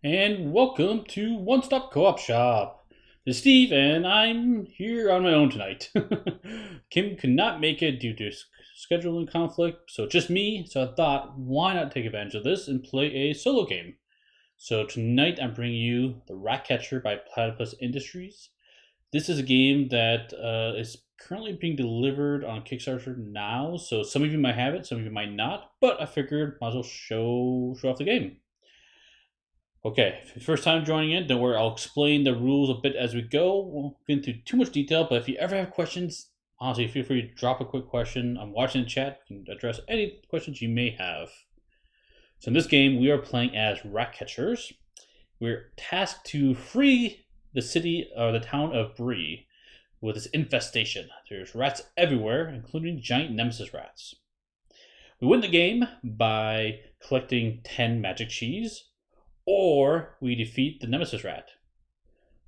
And welcome to One Stop Co-op Shop. This is Steve, and I'm here on my own tonight. Kim could not make it due to scheduling conflict, so just me. So I thought, why not take advantage of this and play a solo game? So tonight I'm bringing you the Ratcatcher by Platypus Industries. This is a game that is currently being delivered on Kickstarter now, so some of you might have it, some of you might not. But I figured might as well show off the game. Okay, if it's first time joining in, don't worry, I'll explain the rules a bit as we go. Won't get into too much detail, but if you ever have questions, honestly, feel free to drop a quick question. I'm watching the chat, you can address any questions you may have. So in this game, we are playing as Ratcatchers. We're tasked to free the city or the town of Brie with its infestation. There's rats everywhere, including giant Nemesis rats. We win the game by collecting 10 magic cheese, or we defeat the Nemesis rat.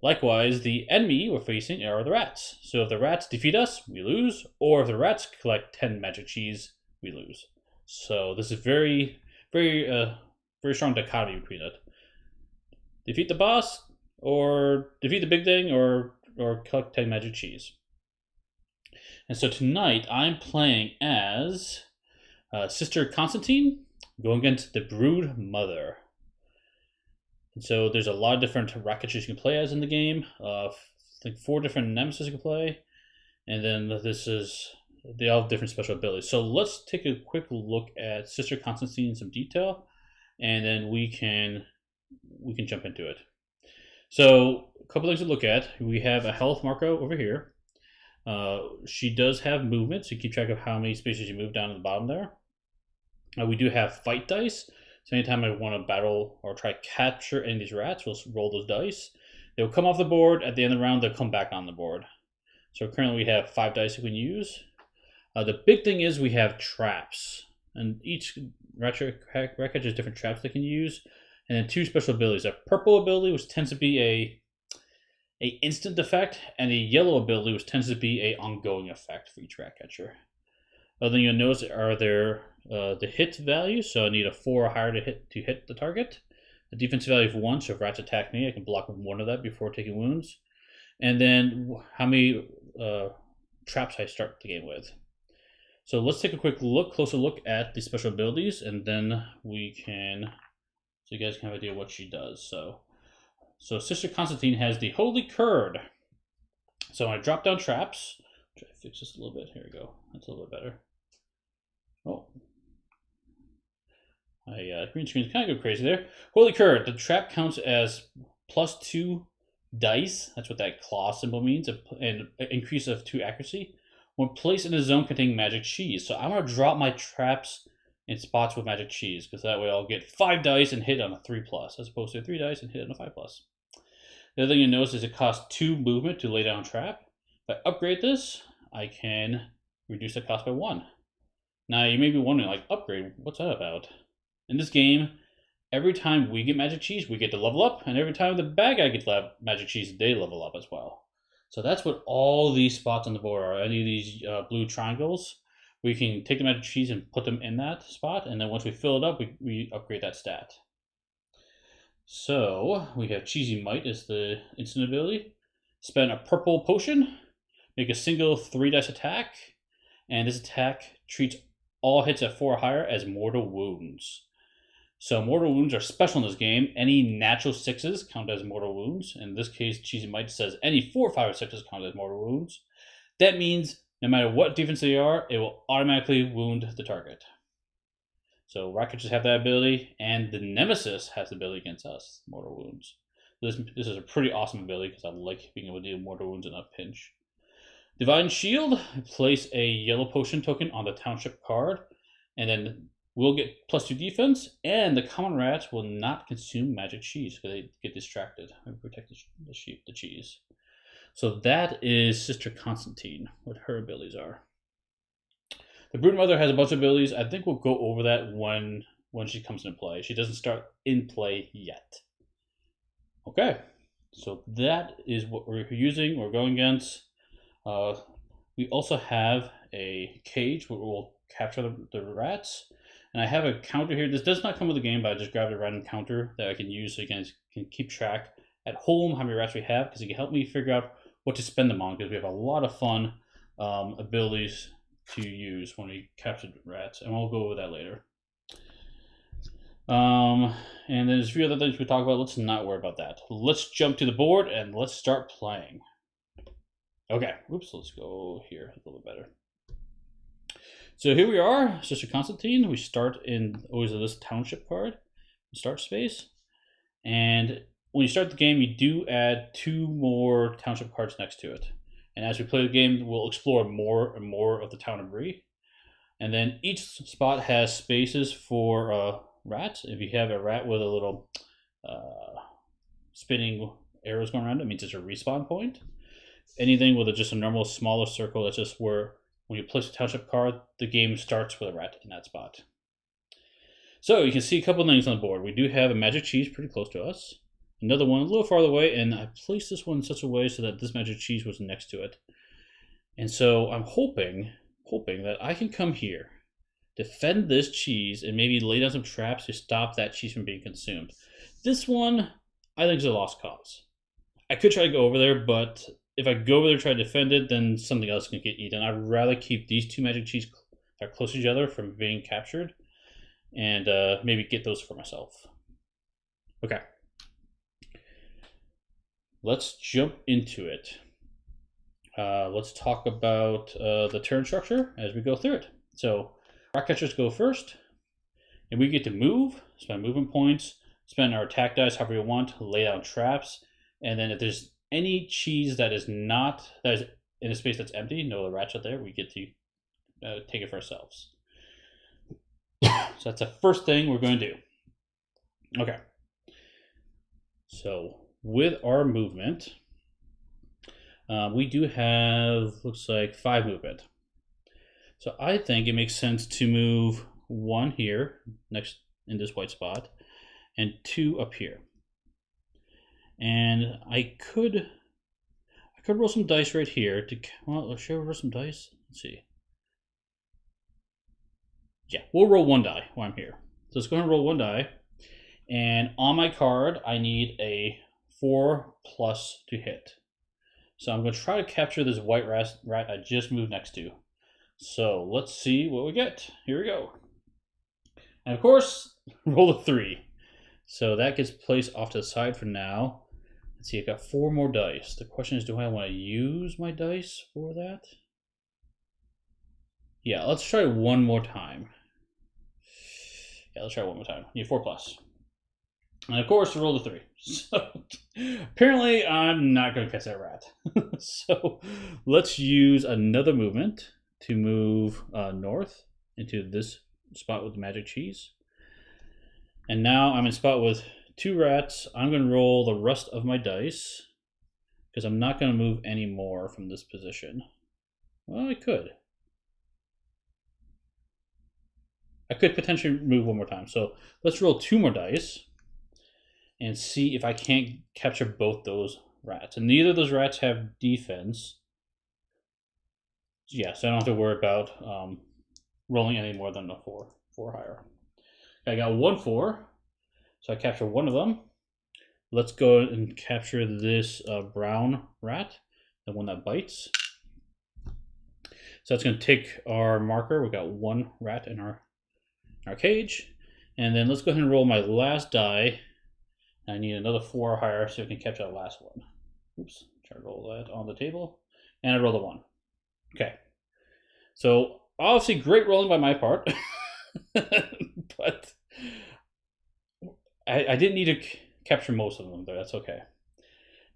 Likewise, the enemy we're facing are the rats. So if the rats defeat us, we lose, or if the rats collect 10 magic cheese, we lose. So this is very strong dichotomy between it. Defeat the boss, or defeat the big thing, or collect 10 magic cheese. And so tonight I'm playing as Sister Constantine, going against the Brood Mother. And so there's a lot of different Ratcatchers you can play as in the game. I think 4 different Nemesis you can play. And then they all have different special abilities. So let's take a quick look at Sister Constantine in some detail, and then we can jump into it. So a couple things to look at. We have a health marker over here. She does have movement, so you keep track of how many spaces you move down at the bottom there. We do have fight dice. So anytime I want to battle or try to capture any of these rats, we'll roll those dice. They'll come off the board. At the end of the round, they'll come back on the board. So currently we have 5 dice we can use. The big thing is we have traps. And each Ratcatcher has different traps they can use. And then 2 special abilities. A purple ability, which tends to be a instant effect, and a yellow ability, which tends to be a ongoing effect for each Ratcatcher. Other thing you'll notice are the hit values. So I need a 4 or higher to hit the target. A defense value of 1, so if rats attack me, I can block 1 of that before taking wounds. And then how many traps I start the game with. So let's take a closer look at the special abilities, and then so you guys can have an idea what she does. So Sister Constantine has the Holy Curd. So I drop down traps. Try to fix this a little bit. Here we go. That's a little bit better. Oh. My green screen is kind of go crazy there. Holy Curd. The trap counts as +2 dice. That's what that claw symbol means. And an increase of 2 accuracy when placed in a zone containing magic cheese. So I'm going to drop my traps in spots with magic cheese, because that way I'll get 5 dice and hit on a 3+, as opposed to 3 dice and hit on a 5+. The other thing you notice is it costs 2 movement to lay down a trap. If I upgrade this, I can reduce the cost by 1. Now you may be wondering, like, upgrade, what's that about? In this game, every time we get magic cheese, we get to level up, and every time the bad guy gets magic cheese, they level up as well. So that's what all these spots on the board are. Any of these blue triangles, we can take the magic cheese and put them in that spot, and then once we fill it up, we upgrade that stat. So we have Cheesy Might as the instant ability. Spend a purple potion, make a single 3 dice attack, and this attack treats all hits at 4 or higher as mortal wounds. So mortal wounds are special in this game. Any natural 6s count as mortal wounds. In this case, Cheesy Might says any 4, 5, or 6s count as mortal wounds. That means no matter what defense they are, it will automatically wound the target. So Ratcatchers have that ability, and the Nemesis has the ability against us, mortal wounds. This is a pretty awesome ability, because I like being able to do mortal wounds in a pinch. Divine Shield, place a yellow potion token on the township card, and then we'll get +2 defense, and the common rats will not consume magic cheese because they get distracted and protect the cheese. So that is Sister Constantine, what her abilities are. The Brood Mother has a bunch of abilities. I think we'll go over that when she comes into play. She doesn't start in play yet. Okay, so that is what we're using, we're going against. We also have a cage where we'll capture the rats, And I have a counter here. This does not come with the game, but I just grabbed a random counter that I can use so you guys can keep track at home how many rats we have, because it can help me figure out what to spend them on, because we have a lot of fun abilities to use when we capture rats, and we'll go over that later. And there's a few other things we talk about. Let's not worry about that. Let's jump to the board and let's start playing. Okay, oops, let's go here a little bit better. So here we are, Sister Constantine. We start in always this township card, start space. And when you start the game, you do add 2 more township cards next to it. And as we play the game, we'll explore more and more of the town of Brie. And then each spot has spaces for rats. If you have a rat with a little spinning arrows going around, it means it's a respawn point. Anything with just a normal smaller circle, that's just where when you place a township card, the game starts with a rat in that spot. So you can see a couple things on the board. We do have a magic cheese pretty close to us. Another one a little farther away, and I placed this one in such a way so that this magic cheese was next to it. And so I'm hoping that I can come here, defend this cheese, and maybe lay down some traps to stop that cheese from being consumed. This one, I think, is a lost cause. I could try to go over there, but if I go over there and try to defend it, then something else can get eaten. I'd rather keep these 2 magic cheese that are close to each other from being captured, and maybe get those for myself. Okay. Let's jump into it. Let's talk about the turn structure as we go through it. So, Ratcatchers go first, and we get to move, spend movement points, spend our attack dice however we want, lay down traps, and then if there's any cheese that is in a space that's empty, no other rats out there, we get to take it for ourselves. So that's the first thing we're going to do. Okay. So with our movement, we do have, looks like 5 movement. So I think it makes sense to move 1 here, next in this white spot, and 2 up here. And I could roll some dice right here to, well, should I roll some dice? Let's see. Yeah, we'll roll 1 die while I'm here. So let's go ahead and roll 1 die. And on my card, I need a 4+ to hit. So I'm going to try to capture this white rat I just moved next to. So let's see what we get. Here we go. And of course, roll a 3. So that gets placed off to the side for now. Let's see, I've got 4 more dice. The question is, do I want to use my dice for that? Yeah, let's try 1 more time. Yeah, let's try 1 more time. Need 4+. And of course, roll the 3. So apparently, I'm not going to catch that rat. So let's use another movement to move north into this spot with the magic cheese. And now I'm in spot with 2 rats. I'm going to roll the rest of my dice because I'm not going to move any more from this position. Well, I could. I could potentially move 1 more time. So let's roll 2 more dice and see if I can't capture both those rats. And neither of those rats have defense. Yeah, so I don't have to worry about rolling any more than a 4 higher. I got 1 4, so I capture 1 of them. Let's go and capture this brown rat, the one that bites. So that's going to take our marker. We've got 1 rat in our cage. And then let's go ahead and roll my last die. I need another 4 or higher so I can capture that last one. Oops, try to roll that on the table. And I roll a 1. Okay. So obviously great rolling by my part. But I didn't need to capture most of them, but that's okay.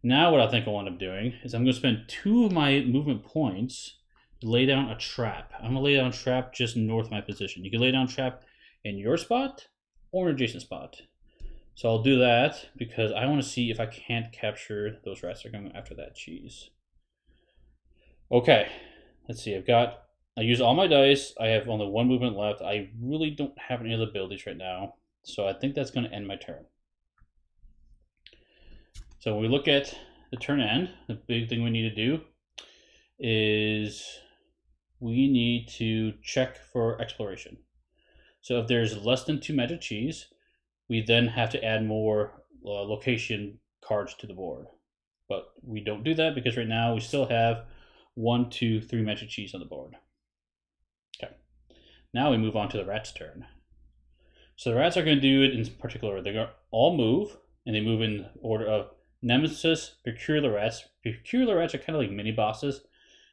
Now what I think I want to up doing is I'm going to spend 2 of my movement points to lay down a trap. I'm going to lay down a trap just north of my position. You can lay down a trap in your spot or an adjacent spot. So I'll do that because I want to see if I can't capture those rats that are coming after that cheese. Okay, let's see. I used all my dice. I have only 1 movement left. I really don't have any other abilities right now. So I think that's going to end my turn. So when we look at the turn end, the big thing we need to do is we need to check for exploration. So if there's less than 2 magic cheese, we then have to add more location cards to the board. But we don't do that because right now we still have 1, 2, 3 magic cheese on the board. Okay. Now we move on to the rat's turn. So the rats are going to do it in particular. They're going to all move, and they move in order of Nemesis, Peculiar Rats. Peculiar Rats are kind of like mini bosses.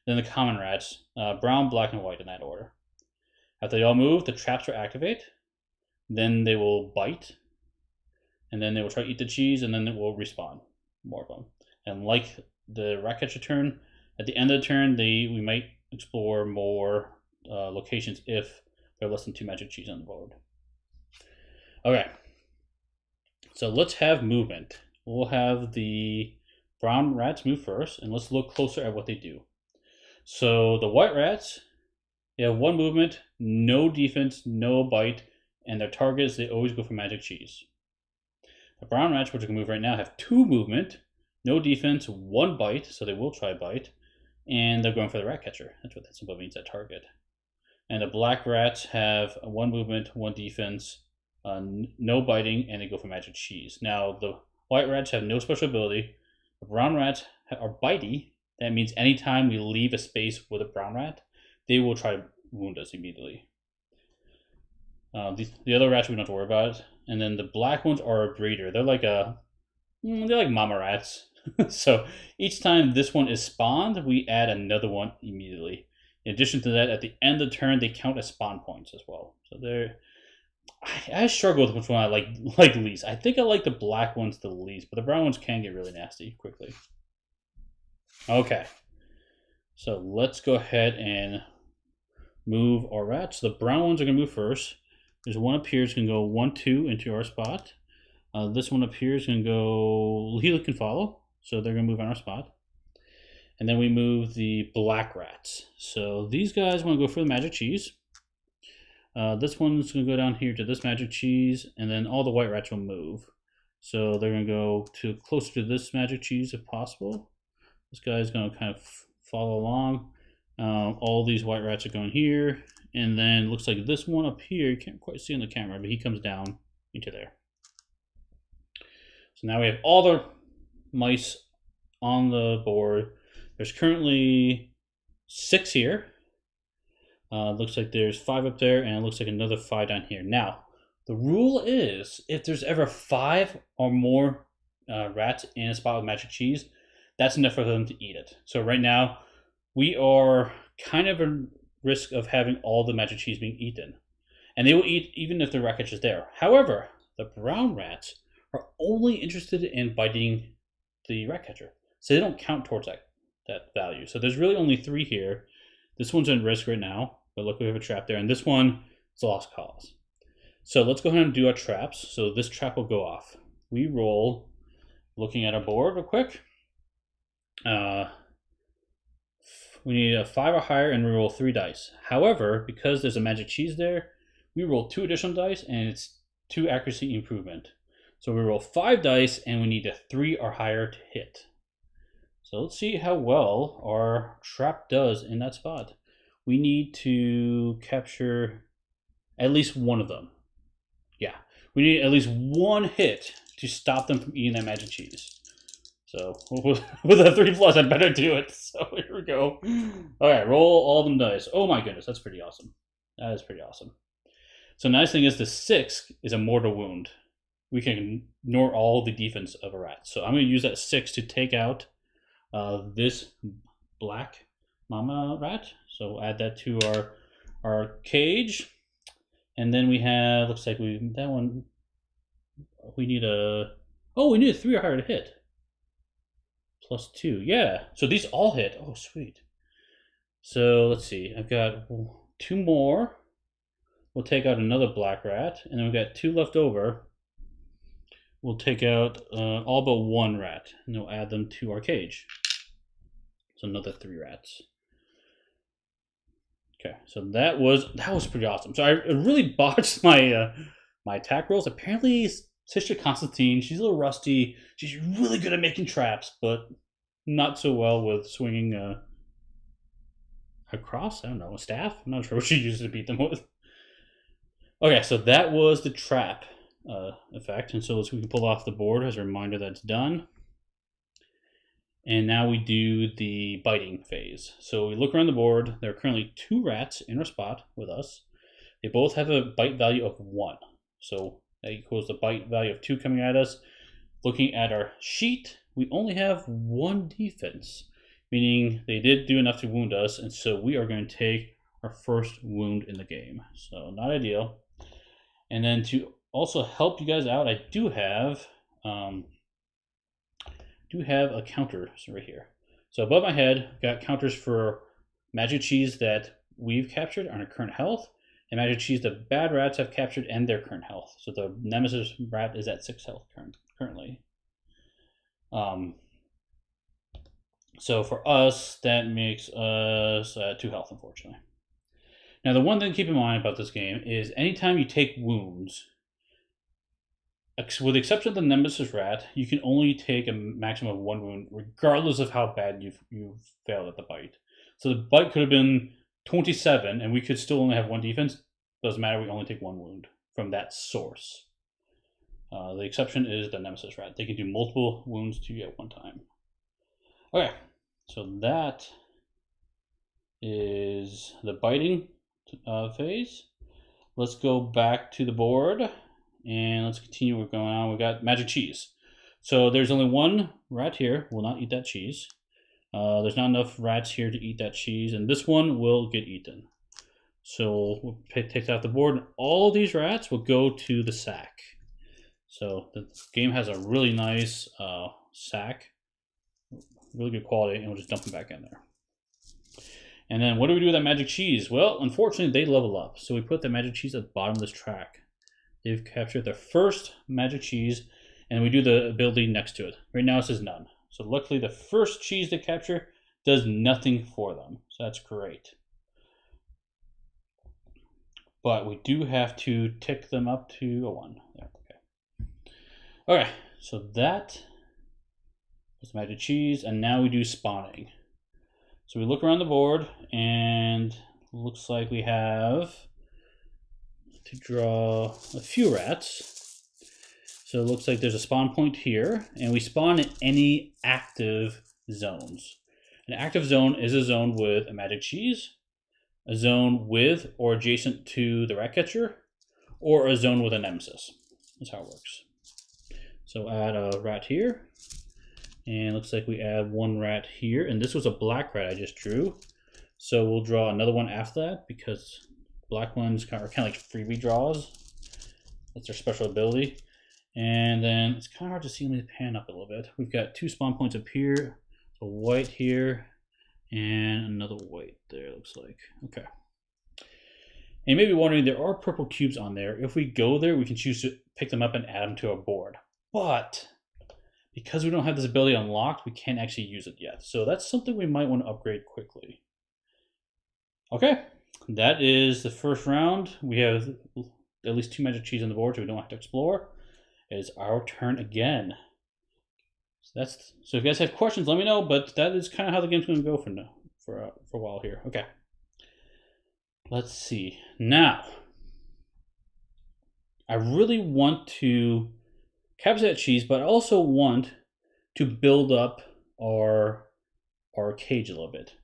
Then the common rats, brown, black, and white in that order. After they all move, the traps will activate. Then they will bite. And then they will try to eat the cheese, and then it will respawn. More of them. And like the Ratcatcher turn, at the end of the turn, we might explore more locations if there are less than 2 magic cheese on the board. Okay. So let's have movement. We'll have the brown rats move first, and let's look closer at what they do. So the white rats, they have 1 movement, no defense, no bite, and their targets, they always go for magic cheese. The brown rats, which are going to move right now, have 2 movement, no defense, 1 bite, so they will try bite, and they're going for the Ratcatcher. That's what that symbol means, that target. And the black rats have 1 movement, 1 defense, no biting, and they go for magic cheese. Now, the white rats have no special ability. The brown rats are bitey. That means anytime we leave a space with a brown rat, they will try to wound us immediately. The other rats we don't have to worry about. And then the black ones are a breeder. They're like mama rats. So each time this one is spawned, we add another one immediately. In addition to that, at the end of the turn, they count as spawn points as well. So I struggle with which one I like least. I think I like the black ones the least, but the brown ones can get really nasty quickly. Okay, so let's go ahead and move our rats. The brown ones are going to move first. There's one up here. It's going to go 1, 2 into our spot. This one up here is going to go. He can follow, so they're going to move on our spot. And then we move the black rats. So these guys want to go for the magic cheese. This one's going to go down here to this magic cheese, and then all the white rats will move. So they're going to go to closer to this magic cheese if possible. This guy's going to kind of follow along. All these white rats are going here, and then it looks like this one up here, you can't quite see on the camera, but he comes down into there. So now we have all the mice on the board. There's currently 6 here. Looks like there's 5 up there, and it looks like another 5 down here. Now, the rule is if there's ever 5 or more rats in a spot with magic cheese, that's enough for them to eat it. So right now, we are kind of at risk of having all the magic cheese being eaten. And they will eat even if the Ratcatcher is there. However, the brown rats are only interested in biting the Ratcatcher. So they don't count towards that value. So there's really only 3 here. This one's in risk right now, but look, we have a trap there. And this one is a lost cause. So let's go ahead and do our traps. So this trap will go off. We roll, looking at our board real quick. We need a 5 or higher, and we roll 3 dice. However, because there's a magic cheese there, we roll 2 additional dice, and it's 2 accuracy improvement. So we roll 5 dice, and we need a 3 or higher to hit. So let's see how well our trap does in that spot. We need to capture at least one of them. Yeah, we need at least 1 hit to stop them from eating that magic cheese. So with a 3+, I better do it. So here we go. All right, roll all them dice. Oh my goodness, that's pretty awesome. That is pretty awesome. So the nice thing is the 6 is a mortal wound. We can ignore all the defense of a rat. So I'm going to use that 6 to take out this black mama rat. So we'll add that to our cage. And then we have, looks like we need a 3 or higher to hit. +2, yeah. So these all hit. Oh, sweet. So let's see. I've got 2 more. We'll take out another black rat, and then we've got 2 left over. We'll take out all but 1 rat, and we'll add them to our cage. So another 3 rats. Okay, so that was pretty awesome. So I really botched my my attack rolls. Apparently, Sister Constantine, she's a little rusty. She's really good at making traps, but not so well with swinging a cross. I don't know, a staff. I'm not sure what she uses to beat them with. Okay, so that was the trap effect. And so we can pull off the board as a reminder that it's done. And now we do the biting phase. So we look around the board. There are currently 2 rats in our spot with us. They both have a bite value of 1. So that equals the bite value of 2 coming at us. Looking at our sheet, we only have 1 defense, meaning they did do enough to wound us, and so we are going to take our first wound in the game. So not ideal. And then to also help you guys out, I do have a counter right here. So above my head, I've got counters for magic cheese that we've captured on our current health, and magic cheese that bad rats have captured and their current health. So the Nemesis rat is at 6 health currently. So for us, that makes us 2 health, unfortunately. Now, the one thing to keep in mind about this game is anytime you take wounds, with the exception of the Nemesis rat, you can only take a maximum of 1 wound, regardless of how bad you've failed at the bite. So the bite could have been 27, and we could still only have 1 defense. Doesn't matter, we only take 1 wound from that source. The exception is the Nemesis rat. They can do multiple wounds to you at one time. Okay, so that is the biting phase. Let's go back to the board and let's continue what's going on. We got magic cheese. So there's only 1 rat here. Will not eat that cheese. There's not enough rats here to eat that cheese, and this one will get eaten. So we'll take that off the board, and all of these rats will go to the sack. So the game has a really nice sack, really good quality, and we'll just dump them back in there. And then what do we do with that magic cheese? Well, unfortunately, they level up. So we put the magic cheese at the bottom of this track. They've captured their first magic cheese, and we do the ability next to it. Right now it says none. So luckily the first cheese they capture does nothing for them. So that's great. But we do have to tick them up to a 1. There, okay, so that was magic cheese, and now we do spawning. So we look around the board, and looks like we have to draw a few rats. So it looks like there's a spawn point here, and we spawn in any active zones. An active zone is a zone with a magic cheese, a zone with or adjacent to the Ratcatcher, or a zone with a Nemesis. That's how it works. So add a rat here, and looks like we add 1 rat here, and this was a black rat I just drew. So we'll draw another one after that because black ones are kind of like freebie draws. That's their special ability. And then it's kind of hard to see. Let me pan up a little bit. We've got 2 spawn points up here, a white here, and another white there, looks like. Okay. And you may be wondering, there are purple cubes on there. If we go there, we can choose to pick them up and add them to our board. But because we don't have this ability unlocked, we can't actually use it yet. So that's something we might want to upgrade quickly. Okay, that is the first round. We have at least 2 magic cheese on the board, so we don't have to explore. It is our turn again. So if you guys have questions, let me know. But that is kind of how the game's going to go for a while here. Okay. Let's see. Now, I really want to capture that cheese, but I also want to build up our cage a little bit.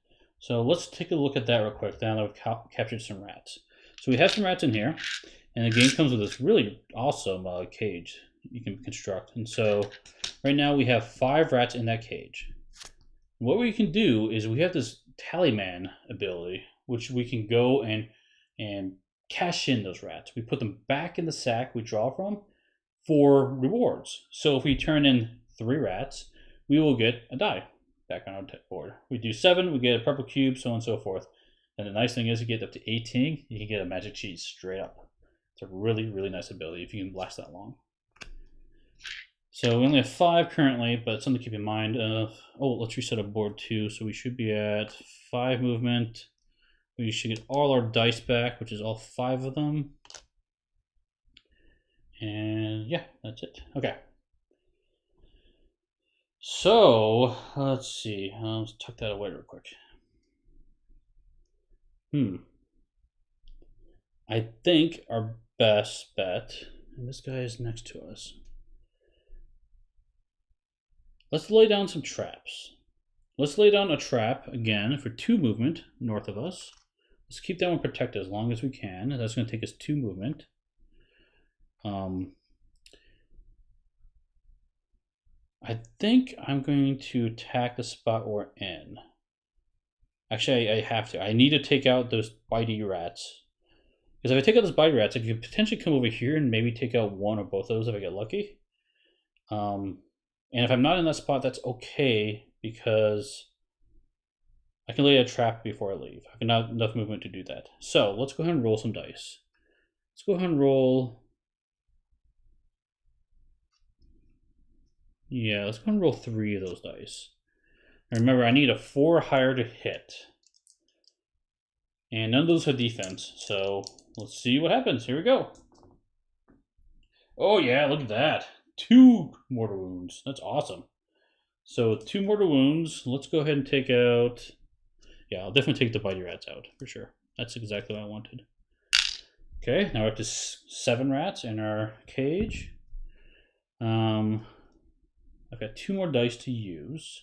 So let's take a look at that real quick. Now that we've captured some rats. So we have some rats in here, and the game comes with this really awesome cage you can construct. And so right now we have 5 rats in that cage. What we can do is we have this tallyman ability, which we can go and cash in those rats. We put them back in the sack we draw from for rewards. So if we turn in 3 rats, we will get a die back on our board. We do 7, we get a purple cube, so on and so forth. And the nice thing is you get up to 18, you can get a magic cheese straight up. It's a really, really nice ability if you can last that long. So we only have 5 currently, but something to keep in mind. Let's reset a board too. So we should be at 5 movement. We should get all our dice back, which is all 5 of them. And yeah, that's it. Okay. So let's see. Let's tuck that away real quick. I think our best bet, and this guy is next to us. Let's lay down some traps. Let's lay down a trap again for 2 movement north of us. Let's keep that one protected as long as we can. That's going to take us 2 movement. I think I'm going to attack the spot we're in. Actually, I have to. I need to take out those bitey rats. Because if I take out those bitey rats, I could potentially come over here and maybe take out one or both of those if I get lucky. And if I'm not in that spot, that's okay, because I can lay a trap before I leave. I can have enough movement to do that. So let's go ahead and roll some dice. Let's go ahead and roll. Yeah, let's go ahead and roll 3 of those dice. And remember, I need a 4 or higher to hit. And none of those are defense, so let's see what happens. Here we go. Oh yeah, look at that. 2 mortal wounds. That's awesome. So 2 mortal wounds. Let's go ahead and take out... Yeah, I'll definitely take the bitey rats out, for sure. That's exactly what I wanted. Okay, now we're up to 7 rats in our cage. I've got 2 more dice to use.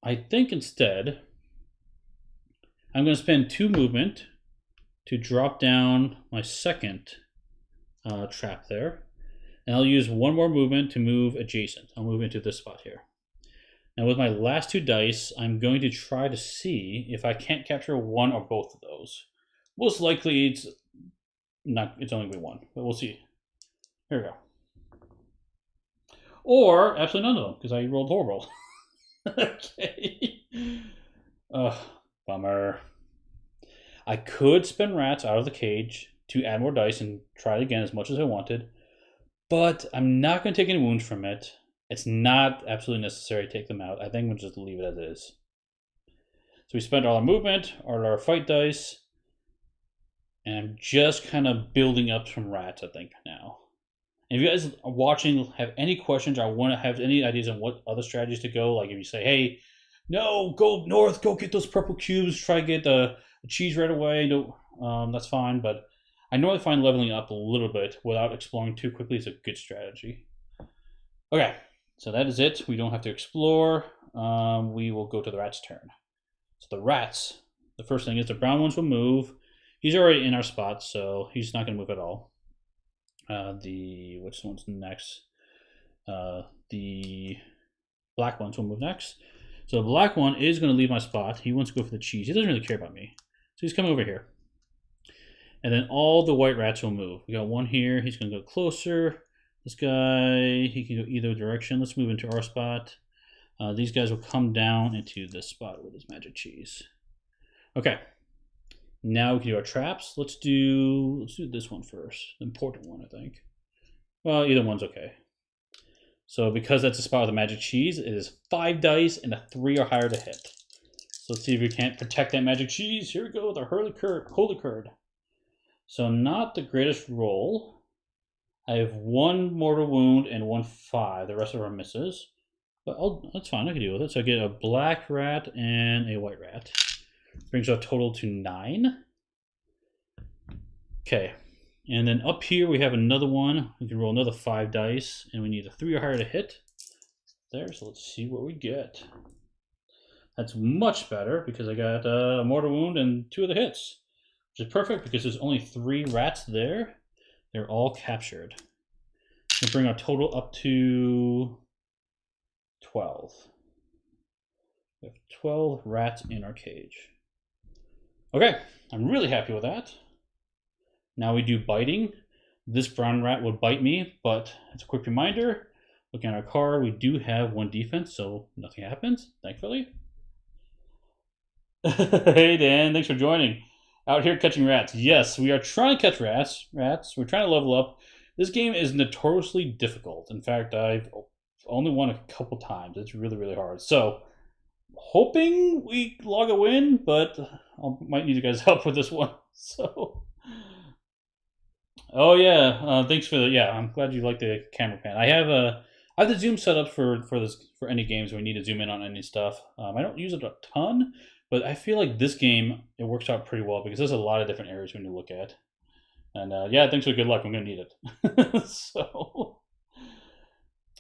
I think instead, I'm going to spend 2 movement to drop down my second trap there. And I'll use 1 more movement to move adjacent. I'll move into this spot here. Now with my last 2 dice, I'm going to try to see if I can't capture 1 or both of those. Most likely it's only going to be 1, but we'll see. Here we go. Or absolutely none of them, because I rolled horrible. Okay. Bummer. I could spin rats out of the cage to add more dice and try it again as much as I wanted, but I'm not going to take any wounds from it. It's not absolutely necessary to take them out. I think we'll just leave it as it is. So we spent all our movement, all our fight dice, and I'm just kind of building up some rats, I think, now. And if you guys are watching, have any questions, or want to have any ideas on what other strategies to go, like if you say, hey, no, go north, go get those purple cubes, try to get the cheese right away, no, that's fine. But I normally find leveling up a little bit without exploring too quickly is a good strategy. Okay, so that is it. We don't have to explore. We will go to the rat's turn. So the rats, the first thing is the brown ones will move. He's already in our spot, so he's not going to move at all. Which one's next? The black ones will move next. So the black one is going to leave my spot. He wants to go for the cheese. He doesn't really care about me. So he's coming over here. And then all the white rats will move. We got one here. He's going to go closer. This guy, he can go either direction. Let's move into our spot. These guys will come down into this spot with his magic cheese. Okay. Now we can do our traps. Let's do this one first. The important one, I think. Well, either one's okay. So because that's a spot with a magic cheese, it is 5 dice and a 3 or higher to hit. So let's see if we can't protect that magic cheese. Here we go, the holy curd. So not the greatest roll. I have 1 mortal wound and 1 5. The rest of our misses. But that's fine, I can deal with it. So I get a black rat and a white rat. Brings our total to 9. Okay, and then up here we have another one. We can roll another 5 dice, and we need a 3 or higher to hit. There, so let's see what we get. That's much better because I got a mortal wound and 2 of the hits, which is perfect because there's only 3 rats there. They're all captured. We bring our total up to 12. We have 12 rats in our cage. Okay, I'm really happy with that. Now we do biting. This brown rat would bite me, but it's a quick reminder. Looking at our card, we do have 1 defense, so nothing happens, thankfully. Hey Dan, thanks for joining. Out here catching rats. Yes, we are trying to catch rats. We're trying to level up. This game is notoriously difficult. In fact, I've only won a couple times. It's really, really hard. So, hoping we log a win, but I might need you guys' help with this one. So, oh yeah, thanks for the I'm glad you like the camera pan. I have the zoom set up for any games where we need to zoom in on any stuff. I don't use it a ton, but I feel like this game it works out pretty well because there's a lot of different areas we need to look at. And yeah, thanks for good luck. I'm gonna need it. So,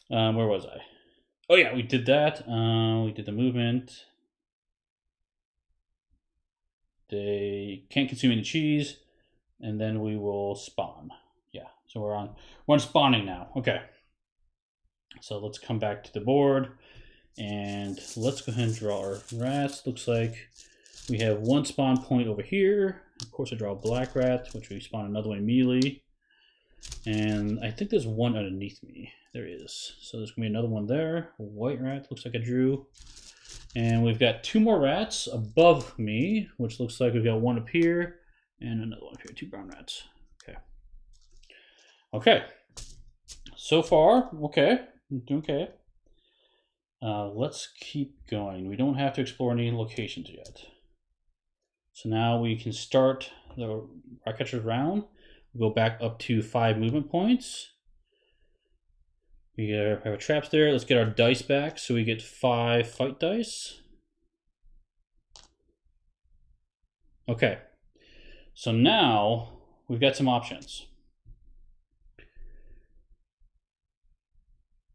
where was I? Oh yeah, we did that. We did the movement. They can't consume any cheese, and then we will spawn. Yeah, so we're on spawning now. Okay. So let's come back to the board, and let's go ahead and draw our rats. Looks like we have one spawn point over here. Of course, I draw a black rat, which we spawn another one immediately. And I think there's one underneath me. There is. So there's going to be another one there. A white rat, looks like I drew. And we've got two more rats above me, which looks like we've got one up here and another one up here. Two brown rats. Okay. Okay. So far, okay. Okay. Let's keep going. We don't have to explore any locations yet. So now we can start the Ratcatcher round. We'll go back up to 5 movement points. We have our traps there. Let's get our dice back. So we get 5 fight dice. Okay. So now we've got some options.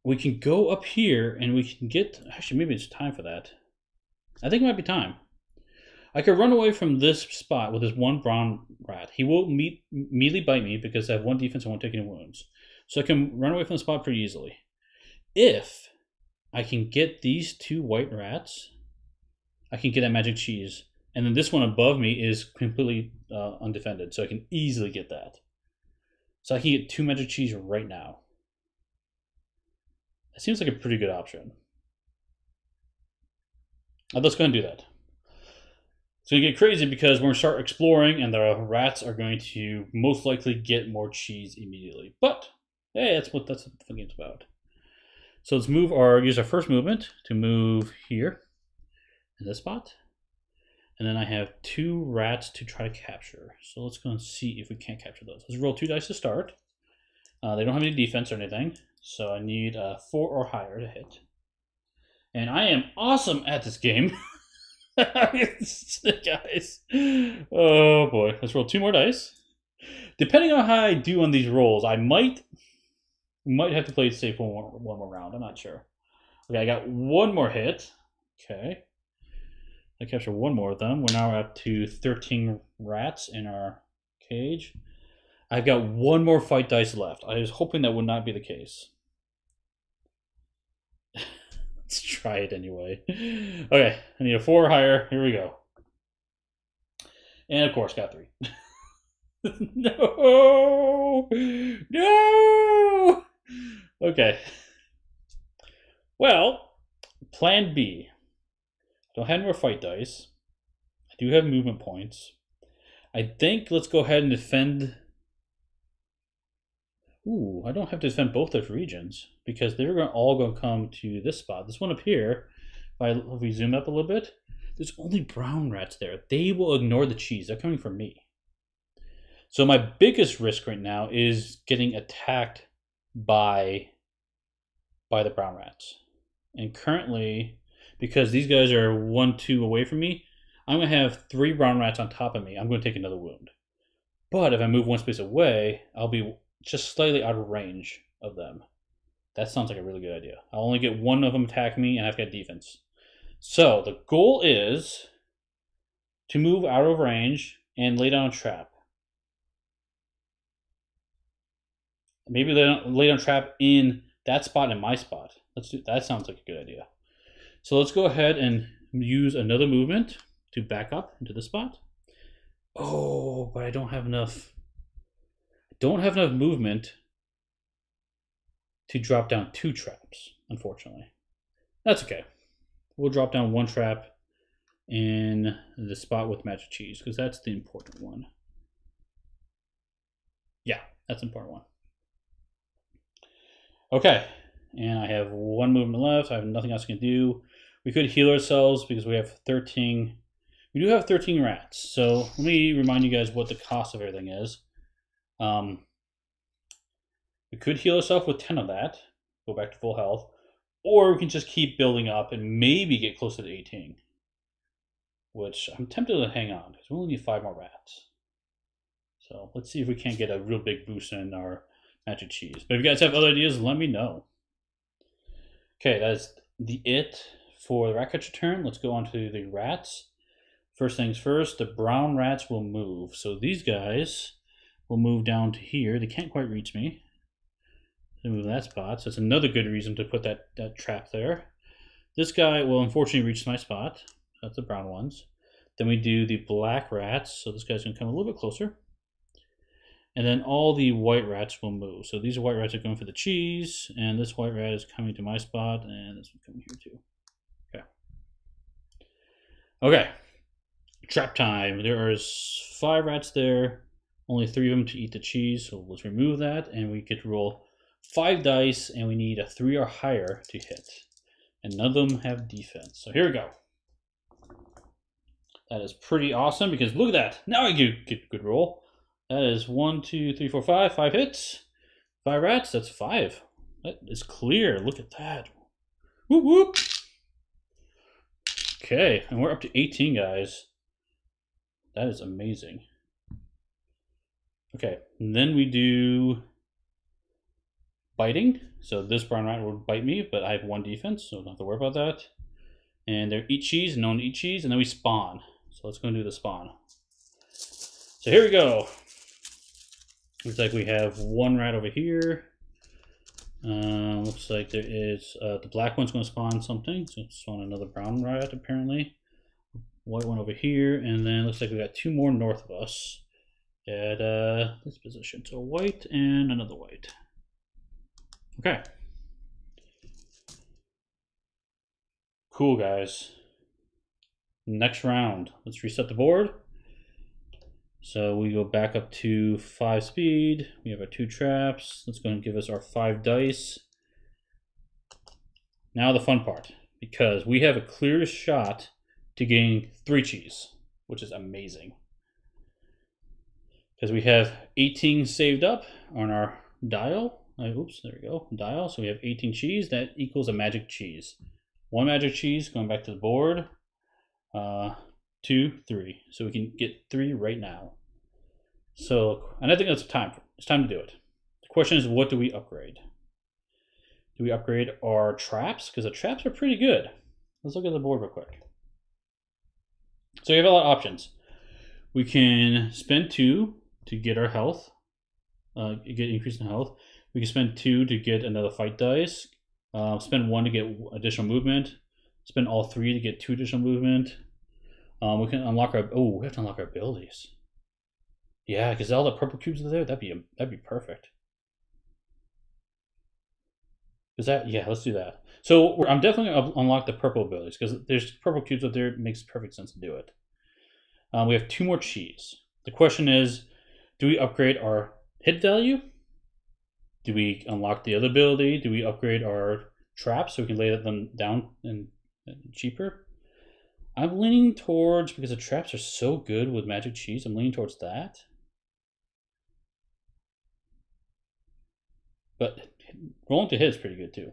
We can go up here and we can get... Actually, maybe it's time for that. I think it might be time. I could run away from this spot with this one brown rat. He will immediately bite me because I have 1 defense and won't take any wounds. So I can run away from the spot pretty easily. If I can get these 2 white rats, I can get that magic cheese. And then this one above me is completely undefended, so I can easily get that. So I can get 2 magic cheese right now. That seems like a pretty good option. Let's go ahead and do that. It's going to get crazy because we're going to start exploring and the rats are going to most likely get more cheese immediately. But, hey, that's what the fun game's about. So let's use our first movement to move here in this spot. And then I have 2 rats to try to capture. So let's go and see if we can't capture those. Let's roll 2 dice to start. They don't have any defense or anything. So I need 4 or higher to hit. And I am awesome at this game. Guys. Oh boy. Let's roll 2 more dice. Depending on how I do on these rolls, I might have to play it safe one more round. I'm not sure. Okay, I got 1 more hit. Okay. I capture 1 more of them. We're now up to 13 rats in our cage. I've got 1 more fight dice left. I was hoping that would not be the case. Let's try it anyway. Okay, I need a 4 or higher. Here we go. And of course, got 3. No! No! Okay. Well, plan B. I don't have more fight dice. I do have movement points. I think let's go ahead and defend. Ooh, I don't have to defend both those regions because they're all going to come to this spot. This one up here, if we zoom up a little bit, there's only brown rats there. They will ignore the cheese. They're coming from me. So my biggest risk right now is getting attacked by the brown rats. And currently, because these guys are 1-2 away from me, I'm going to have 3 brown rats on top of me. I'm going to take another wound. But if I move 1 space away, I'll be just slightly out of range of them. That sounds like a really good idea. I'll only get 1 of them attack me, and I've got defense. So the goal is to move out of range and lay down a trap. Maybe lay down a trap in that spot and my spot. That sounds like a good idea. So let's go ahead and use another movement to back up into the spot. Oh, but I don't have enough. Don't have enough movement to drop down 2 traps, unfortunately. That's okay. We'll drop down 1 trap in the spot with magic cheese because that's the important one. Yeah, that's the important one. Okay, and I have 1 movement left. I have nothing else I can do. We could heal ourselves because we have 13. We do have 13 rats. So let me remind you guys what the cost of everything is. We could heal ourselves with 10 of that, go back to full health, or we can just keep building up and maybe get closer to 18, which I'm tempted to hang on because we only need 5 more rats. So let's see if we can't get a real big boost in our magic cheese. But if you guys have other ideas, let me know. Okay, that's it for the Ratcatcher turn. Let's go on to the rats. First things first, the brown rats will move. So these guys will move down to here. They can't quite reach me. They move that spot. So it's another good reason to put that trap there. This guy will unfortunately reach my spot. That's the brown ones. Then we do the black rats. So this guy's going to come a little bit closer. And then all the white rats will move. So these white rats are going for the cheese. And this white rat is coming to my spot. And this one's coming here too. Okay. Okay. Trap time. There is 5 rats there. Only 3 of them to eat the cheese. So let's remove that. And we get to roll 5 dice. And we need a 3 or higher to hit. And none of them have defense. So here we go. That is pretty awesome because look at that. Now I get a good roll. That is 1, 2, 3, 4, 5. 5 hits. 5 rats. That's 5. That is clear. Look at that. Whoop whoop. Okay, and we're up to 18 guys. That is amazing. Okay, and then we do biting. So this brown rat will bite me, but I have 1 defense, so don't have to worry about that. And they're eat cheese, known to eat cheese, and then we spawn. So let's go and do the spawn. So here we go. Looks like we have 1 rat over here. Looks like there is the black one's going to spawn something. So spawn another brown rat apparently. White one over here, and then looks like we got 2 more north of us at this position. So white and another white. Okay. Cool, guys. Next round. Let's reset the board. So we go back up to 5 speed. We have our 2 traps. Let's go and give us our 5 dice. Now the fun part, because we have a clear shot to gain 3 cheese, which is amazing. Because we have 18 saved up on our dial. Oops, there we go, dial. So we have 18 cheese. That equals a magic cheese. 1 magic cheese going back to the board. 2, 3. So we can get 3 right now. So, and I think it's time to do it. The question is, what do we upgrade? Do we upgrade our traps? Because the traps are pretty good. Let's look at the board real quick. So we have a lot of options. We can spend 2 to get our health, get increase in health. We can spend 2 to get another fight dice. Spend 1 to get additional movement. Spend all 3 to get 2 additional movement. We can unlock our. Oh, we have to unlock our abilities. Yeah, because all the purple cubes are there. That'd be perfect. Is that, yeah? Let's do that. So I'm definitely gonna unlock the purple abilities because there's purple cubes up there. It makes perfect sense to do it. We have 2 more cheese. The question is, do we upgrade our hit value? Do we unlock the other ability? Do we upgrade our traps so we can lay them down and cheaper? I'm leaning towards, because the traps are so good with magic cheese, I'm leaning towards that. But rolling to hit is pretty good too.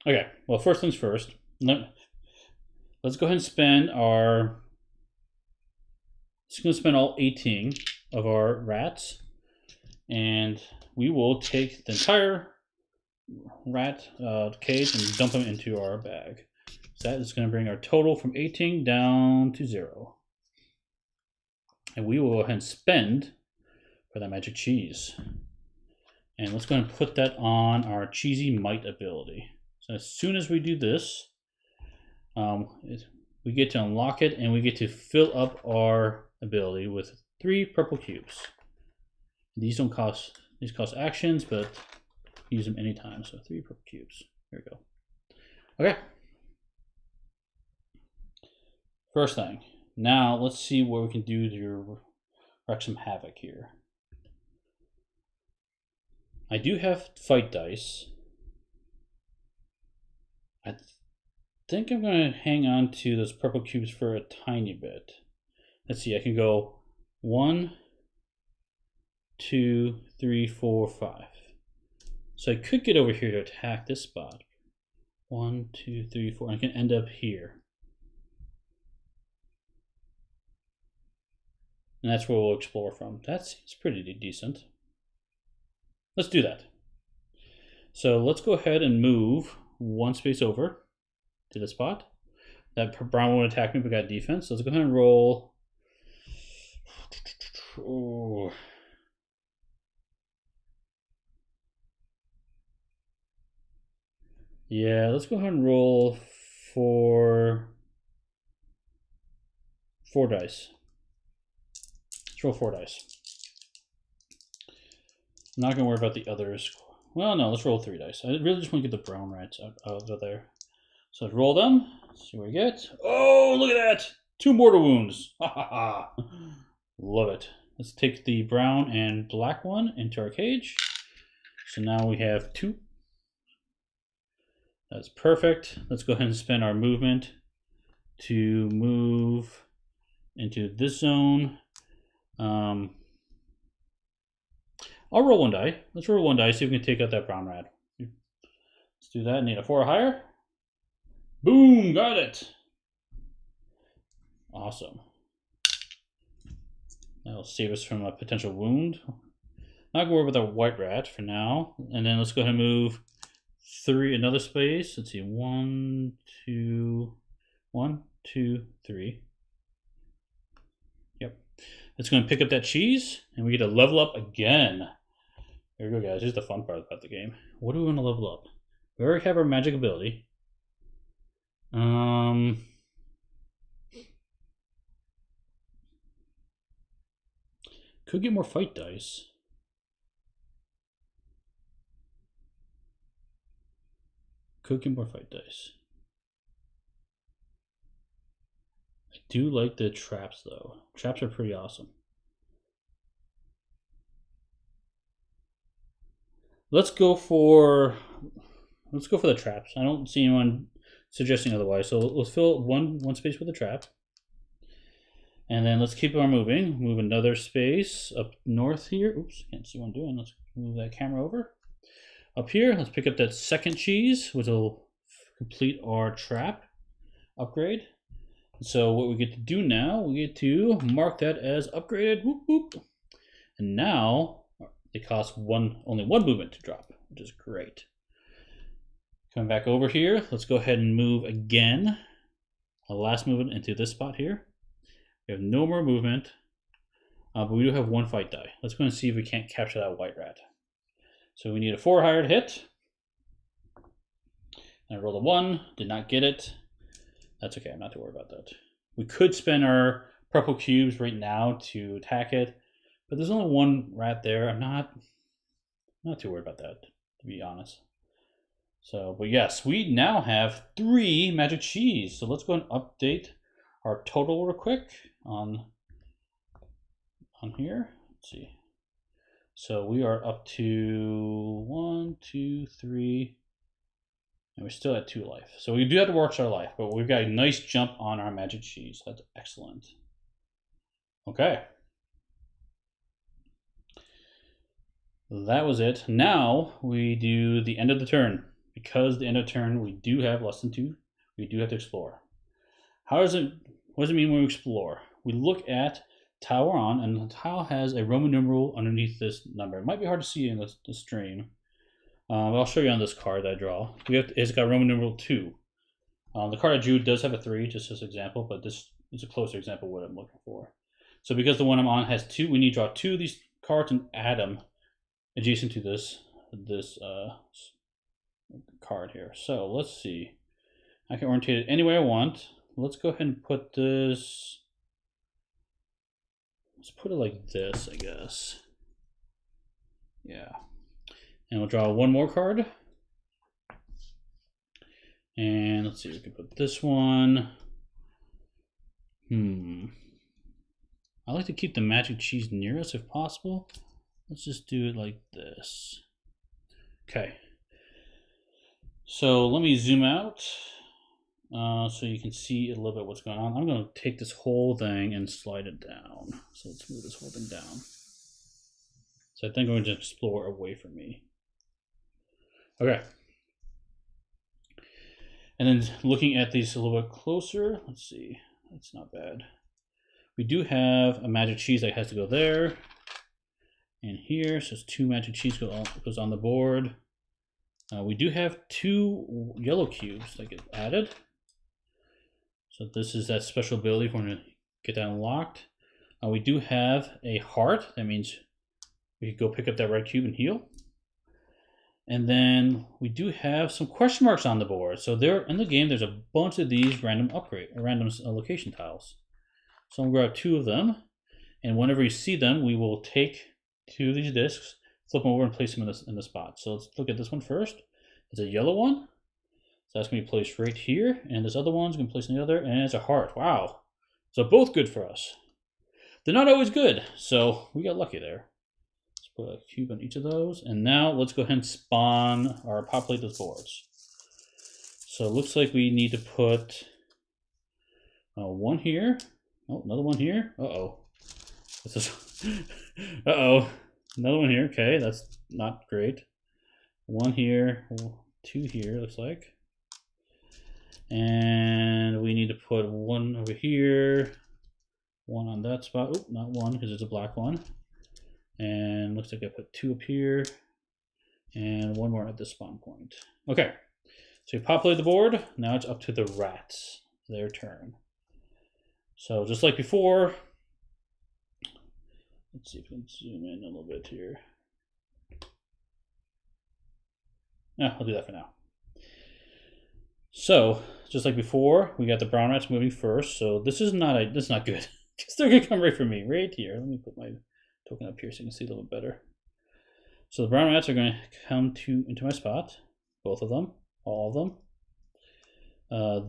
Okay, well, first things first. Let's go ahead and spend our. Just going to spend all 18 of our rats, and we will take the entire rat cage and dump them into our bag. So that is going to bring our total from 18 down to 0. And we will go ahead and spend for that magic cheese. And let's go ahead and put that on our cheesy might ability. So as soon as we do this, we get to unlock it, and we get to fill up our ability with 3 purple cubes. These don't cost, these cost actions, but use them anytime. So 3 purple cubes. There we go. Okay. First thing. Now let's see what we can do to wreak some havoc here. I do have fight dice. I think I'm going to hang on to those purple cubes for a tiny bit. Let's see, I can go 1, 2, 3, 4, 5. So I could get over here to attack this spot. 1, 2, 3, 4. I can end up here. And that's where we'll explore from. That seems pretty decent. Let's do that. So let's go ahead and move one space over to the spot. That brown won't attack me, but got defense. So let's go ahead and roll. Oh. Yeah, let's go ahead and roll for 4 dice. Let's roll 4 dice. I'm not going to worry about the others. Well, no, let's roll 3 dice. I really just want to get the brown rats out of there. So let's roll them. Let's see what we get. Oh, look at that! 2 mortal wounds. Ha ha ha. Love it. Let's take the brown and black one into our cage. So now we have 2. That's perfect. Let's go ahead and spend our movement to move into this zone. I'll roll 1 die. Let's roll 1 die, see if we can take out that brown rat. Let's do that. Need a 4 or higher. Boom! Got it! Awesome. That'll save us from a potential wound. Not gonna worry about the white rat for now. And then let's go ahead and move 3, another space. Let's see, 1, 2, 1, 2, 3. Yep. It's going to pick up that cheese, and we get to level up again. There we go, guys. Here's the fun part about the game. What do we want to level up? We already have our magic ability. Could get more fight dice. Could get more fight dice. I do like the traps though. Traps are pretty awesome. Let's go for the traps. I don't see anyone suggesting otherwise. So let's fill one space with a trap. And then let's keep on moving. Move another space up north here. Oops, can't see what I'm doing. Let's move that camera over. Up here, let's pick up that second cheese, which will complete our trap upgrade. So what we get to do now, we get to mark that as upgraded. Whoop, whoop. And now it costs only one movement to drop, which is great. Coming back over here, let's go ahead and move again. Our last movement into this spot here. We have no more movement, but we do have 1 fight die. Let's go and see if we can't capture that white rat. So we need a 4 higher to hit. And I rolled a 1, did not get it. That's okay, I'm not too worried about that. We could spend our purple cubes right now to attack it, but there's only 1 rat there. I'm not too worried about that, to be honest. So, but yes, we now have 3 magic cheese. So let's go and update our total real quick on here. Let's see. So we are up to 1, 2, 3, and we're still at 2 life. So we do have to watch our life, but we've got a nice jump on our magic cheese. That's excellent. Okay. That was it. Now we do the end of the turn. Because the end of the turn, we do have less than 2. We do have to explore. What does it mean when we explore? We look at tile we're on, and the tile has a Roman numeral underneath this number. It might be hard to see in the stream. I'll show you on this card that I draw. It's got Roman numeral 2. The card I drew does have a 3, just as an example, but this is a closer example of what I'm looking for. So because the one I'm on has 2, we need to draw 2 of these cards and add them adjacent to this card here. So let's see. I can orientate it any way I want. Let's go ahead and put this. Let's put it like this, I guess. Yeah. And we'll draw 1 more card. And let's see, we can put this one. I like to keep the magic cheese near us if possible. Let's just do it like this. Okay. So let me zoom out so you can see a little bit what's going on. I'm going to take this whole thing and slide it down. So let's move this whole thing down. So I think I'm going to explore away from me. Okay. And then looking at these a little bit closer, let's see. That's not bad. We do have a magic cheese that has to go there and here. So it's 2 magic cheese goes on the board. We do have 2 yellow cubes that get added. So this is that special ability if we're going to get that unlocked. We do have a heart. That means we could go pick up that red cube and heal. And then we do have some question marks on the board. So there in the game, there's a bunch of these random location tiles. So I'm gonna grab 2 of them, and whenever you see them, we will take 2 of these discs, flip them over, and place them in the spot. So let's look at this one first. It's a yellow one, so that's gonna be placed right here, and this other one's gonna be placed on the other, and it's a heart. Wow! So both good for us. They're not always good, so we got lucky there. Let's put a cube on each of those, and now let's go ahead and spawn or populate those boards. So it looks like we need to put 1 here. Oh, another one here. Uh-oh. This is uh-oh. Another one here. Okay, that's not great. 1 here, 2 here, looks like. And we need to put 1 over here, 1 on that spot. Oh, not 1 because it's a black one. And looks like I put 2 up here and 1 more at this spawn point. Okay, so we populate the board. Now it's up to the rats, their turn. So just like before, let's see if we can zoom in a little bit here. Yeah, I'll do that for now. So just like before, we got the brown rats moving first. So this is not good because they're gonna come right for me right here. Let me put my token up here so you can see a little bit better. So the brown rats are going to come into my spot, both of them, all of them.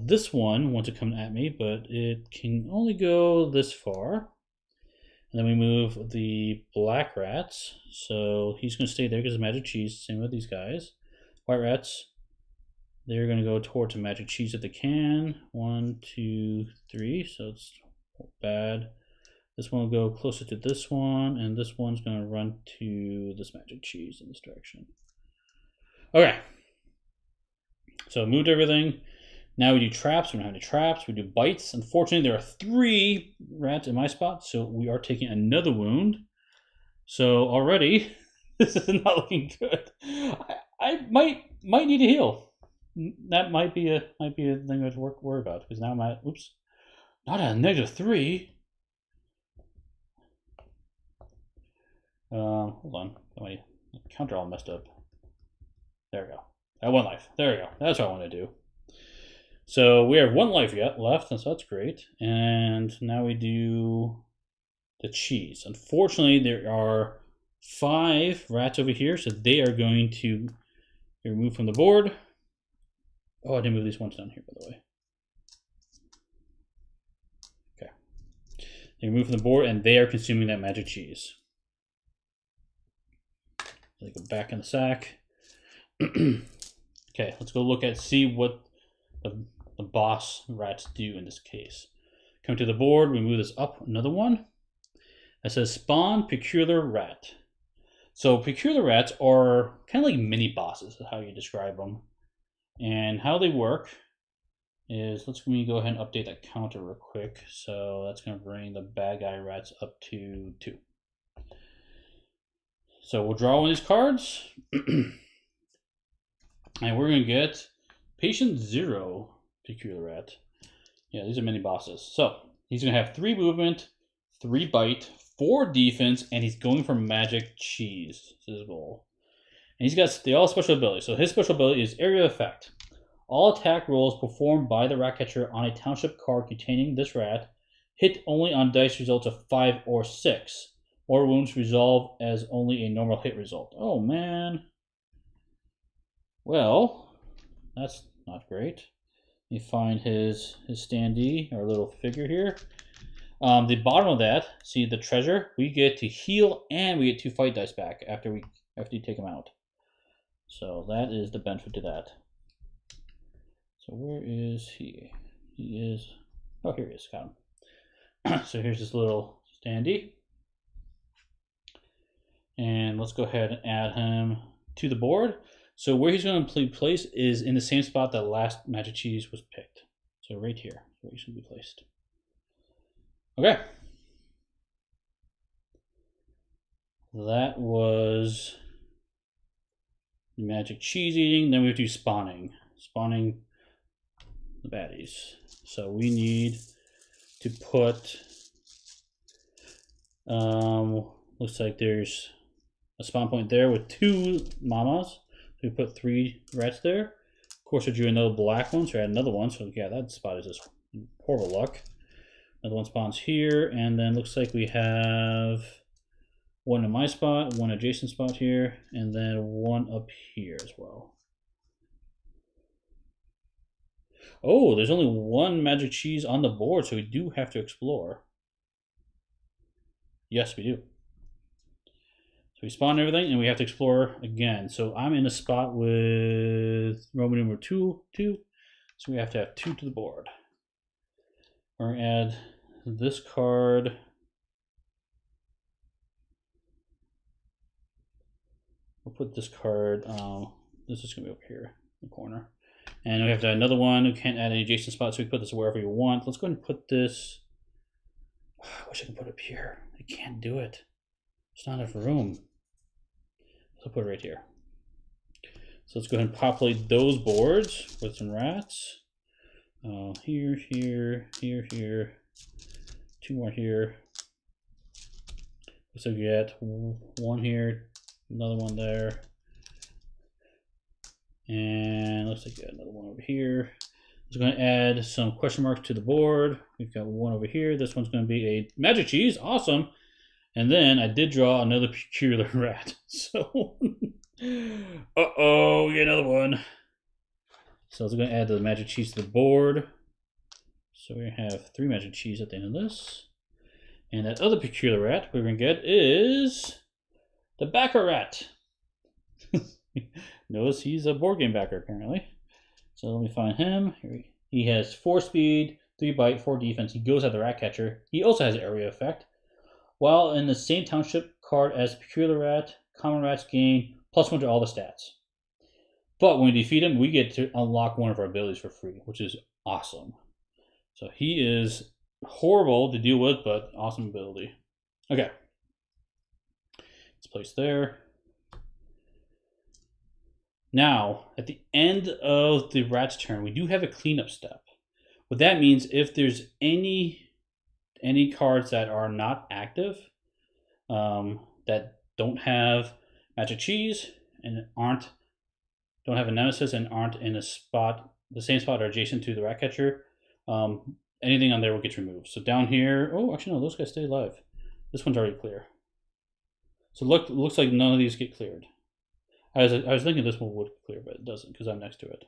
This one wants to come at me, but it can only go this far. And then we move the black rats. So he's going to stay there because of magic cheese. Same with these guys. White rats, they're going to go towards the magic cheese if they can. 1, 2, 3. So it's bad. This one will go closer to this one, and this one's going to run to this magic cheese in this direction. Okay. So moved everything. Now we do traps. We don't have any traps. We do bites. Unfortunately, there are 3 rats in my spot, so we are taking another wound. So already, this is not looking good. I might need to heal. That might be a thing to worry about because now I'm at not at a -3. Hold on. My counter all messed up. There we go. At 1 life. There we go. That's what I want to do. So we have 1 life left, and so that's great. And now we do the cheese. Unfortunately, there are 5 rats over here, so they are going to be removed from the board. Oh, I didn't move these ones down here, by the way. Okay. They remove from the board, and they are consuming that magic cheese. They go back in the sack. Okay, let's go see what the boss rats do in this case. Come to the board, we move this up another one. It says spawn peculiar rat. So peculiar rats are kind of like mini bosses, is how you describe them. And how they work is, let me go ahead and update that counter real quick. So that's going to bring the bad guy rats up to 2. So we'll draw 1 of these cards. And we're going to get Patient 0 Peculiar Rat. Yeah, these are mini bosses. So he's going to have 3 movement, 3 bite, 4 defense, and he's going for magic cheese. This is his goal. And they all special abilities. So his special ability is area effect. All attack rolls performed by the Ratcatcher on a township card containing this rat hit only on dice results of 5 or 6. Or wounds resolve as only a normal hit result. Oh man. Well, that's not great. You find his standee, our little figure here. The bottom of that, see the treasure? We get to heal and we get 2 fight dice back after you take him out. So that is the benefit to that. So where is he? He is, oh here he is, got him. So here's this little standee. And let's go ahead and add him to the board. So where he's going to be placed is in the same spot that last magic cheese was picked. So right here, where he's going to be placed. Okay, That was magic cheese eating. Then we have to do spawning. Spawning the baddies. So we need to put, looks like there's a spawn point there with 2 mamas. So we put 3 rats there. Of course, I drew another black one, so I had another one. So yeah, that spot is just horrible luck. Another one spawns here, and then looks like we have one in my spot, one adjacent spot here, and then one up here as well. Oh, there's only 1 magic cheese on the board, so we do have to explore. Yes, we do. So we spawn everything, and we have to explore again. So I'm in a spot with Roman numeral 2, so we have to have 2 to the board. We're going to add this card. We'll put this card, this is going to be over here in the corner. And we have to add another one. We can't add any adjacent spots, so we put this wherever you want. Let's go ahead and put this. I wish I could put it up here. I can't do it. There's not enough room. So I'll put it right here. So let's go ahead and populate those boards with some rats. Here, here, here, here. 2 more here. So we get 1 here, another one there. And looks like you got another one over here. I'm going to add some question marks to the board. We've got 1 over here. This one's going to be a magic cheese. Awesome. And then I did draw another peculiar rat. So, uh-oh, we get another one. So I was going to add the magic cheese to the board. So we have 3 magic cheese at the end of this. And that other peculiar rat we're going to get is the backer rat. Notice he's a board game backer, apparently. So let me find him. He has 4 speed, 3 bite, 4 defense. He goes at the Ratcatcher. He also has an area effect. While in the same township card as Peculiar Rat, common rats gain +1 to all the stats. But when we defeat him, we get to unlock one of our abilities for free, which is awesome. So he is horrible to deal with, but awesome ability. Okay. Let's place there. Now, at the end of the rat's turn, we do have a cleanup step. What that means, if there's any cards that are not active, that don't have magic cheese and don't have a nemesis and aren't in a spot, the same spot or adjacent to the Ratcatcher, anything on there will get removed. So down here, oh, actually no, those guys stay alive. This one's already clear. So looks like none of these get cleared. I was thinking this one would clear, but it doesn't because I'm next to it.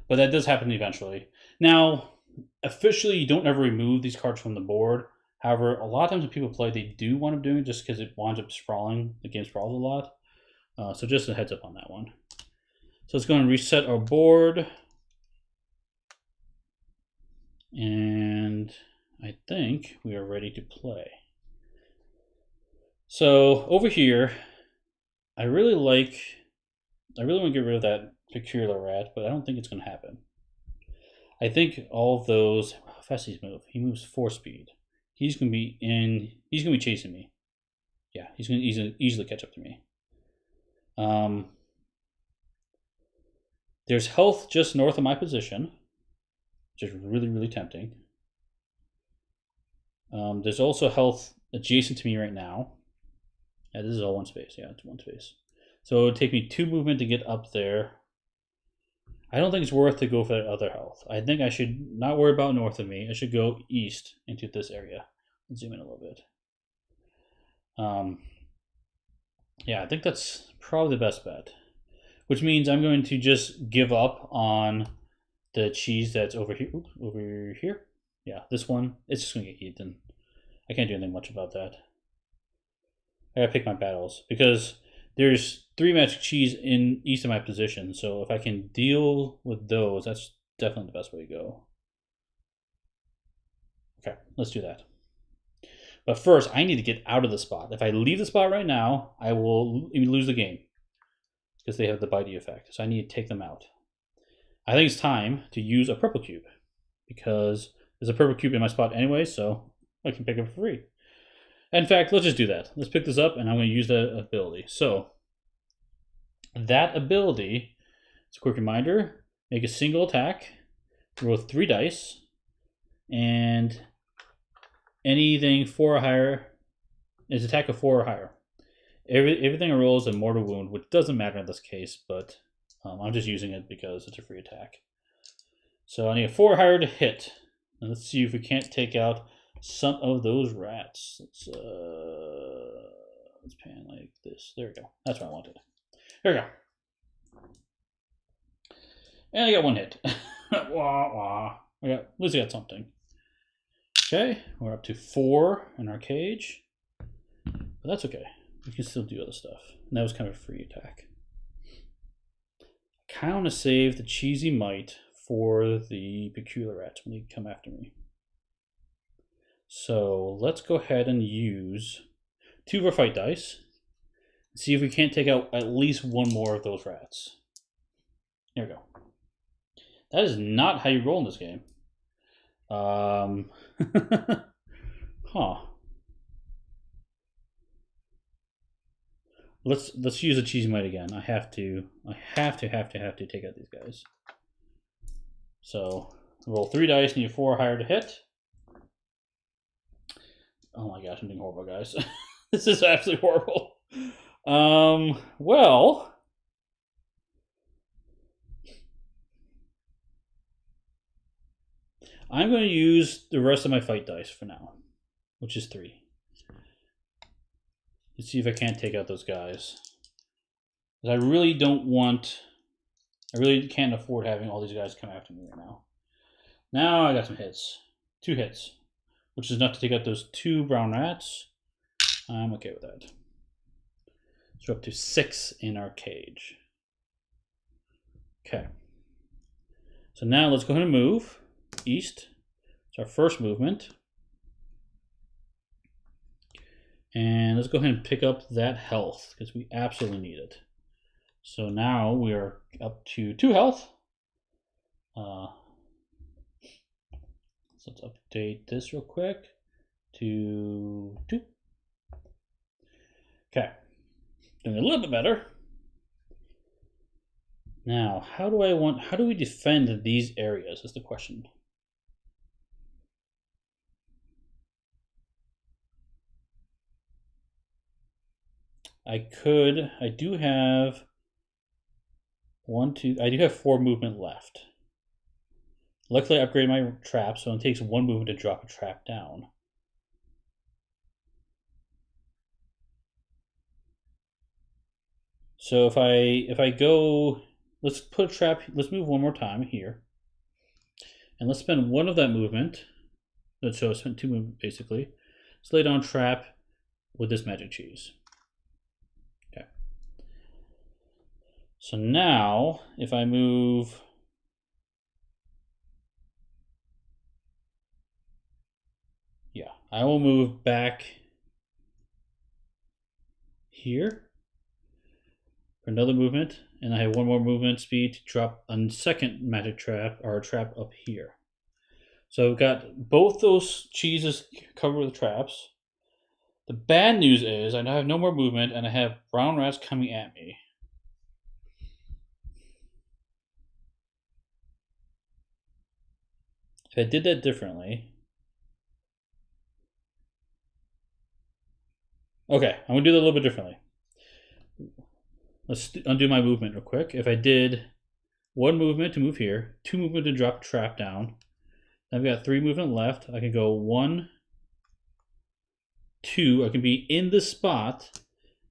But that does happen eventually. Now, officially, you don't ever remove these cards from the board. However, a lot of times when people play, they do wind up doing it just because it winds up sprawling. The game sprawls a lot. So just a heads up on that one. So let's go and reset our board. And I think we are ready to play. So over here, I really want to get rid of that peculiar rat, but I don't think it's going to happen. I think all of those, how fast does he move? He moves 4 speed. He's going to be chasing me. Yeah, he's going to easily catch up to me. There's health just north of my position, which is really, really tempting. There's also health adjacent to me right now. Yeah, this is all 1 space. Yeah, it's 1 space. So it would take me 2 movement to get up there. I don't think it's worth to go for that other health. I think I should not worry about north of me. I should go east into this area. Let's zoom in a little bit. Yeah, I think that's probably the best bet. Which means I'm going to just give up on the cheese that's over here. Oops, over here. Yeah, this one. It's just going to get eaten. I can't do anything much about that. I gotta pick my battles because there's 3 magic cheese in east of my position. So if I can deal with those, that's definitely the best way to go. Okay, let's do that. But first, I need to get out of the spot. If I leave the spot right now, I will lose the game because they have the bitey effect. So I need to take them out. I think it's time to use a purple cube because there's a purple cube in my spot anyway, so I can pick it for free. In fact, let's just do that. Let's pick this up, and I'm going to use that ability. So, that ability, it's a quick reminder, make a single attack, roll 3 dice, and anything 4 or higher is attack of 4 or higher. Everything I roll is a mortal wound, which doesn't matter in this case, but I'm just using it because it's a free attack. So I need a 4 or higher to hit. And let's see if we can't take out some of those rats. Let's pan like this. There we go. That's what I wanted. There we go. And I got 1 hit. Wah, wah. At least I got something. Okay, we're up to 4 in our cage. But that's okay. We can still do other stuff. And that was kind of a free attack. I kind of want to save the cheesy might for the peculiar rats when they come after me. So let's go ahead and use 2 of our fight dice. And see if we can't take out at least 1 more of those rats. There we go. That is not how you roll in this game. Huh. Let's use a cheesy might again. I have to take out these guys. So roll 3 dice, need 4 or higher to hit. Oh my gosh, I'm doing horrible, guys. This is absolutely horrible. Well, I'm going to use the rest of my fight dice for now, which is 3. Let's see if I can't take out those guys. I really can't afford having all these guys come after me right now. Now I got some hits. 2 hits, which is enough to take out those 2 brown rats. I'm okay with that. So we're up to 6 in our cage. Okay. So now let's go ahead and move east. It's our first movement. And let's go ahead and pick up that health because we absolutely need it. So now we are up to 2 health. So let's update this real quick to 2. Okay, doing a little bit better. Now, how do we defend these areas is the question. I do have 4 movement left. Luckily, I upgraded my trap, so it takes 1 movement to drop a trap down. So if I go, let's put a trap. Let's move 1 more time here, and let's spend 1 of that movement. So I spent 2 movement basically. Let's lay down a trap with this magic cheese. Okay. So now, if I move, yeah, I will move back here for another movement, and I have 1 more movement speed to drop a second magic trap or a trap up here. So I've got both those cheeses covered with traps. The bad news is I now have no more movement, and I have brown rats coming at me. If I did that differently, okay, I'm gonna do that a little bit differently. Let's undo my movement real quick. If I did 1 movement to move here, 2 movement to drop a trap down, I've got 3 movement left. I can go 1, 2. I can be in this spot,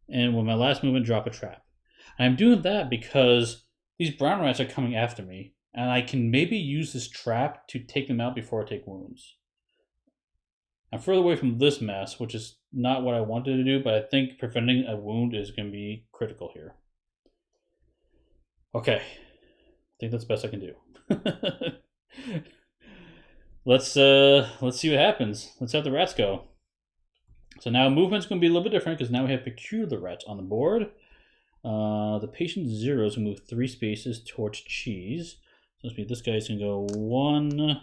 and with my last movement, drop a trap. And I'm doing that because these brown rats are coming after me, and I can maybe use this trap to take them out before I take wounds. I'm further away from this mess, which is not what I wanted to do, but I think preventing a wound is going to be critical here. Okay, I think that's the best I can do. Let's see what happens. Let's have the rats go. So now movement's going to be a little bit different because now we have peculiar rats on the board. The patient zeros will move 3 spaces towards cheese. So this guy's going to go 1,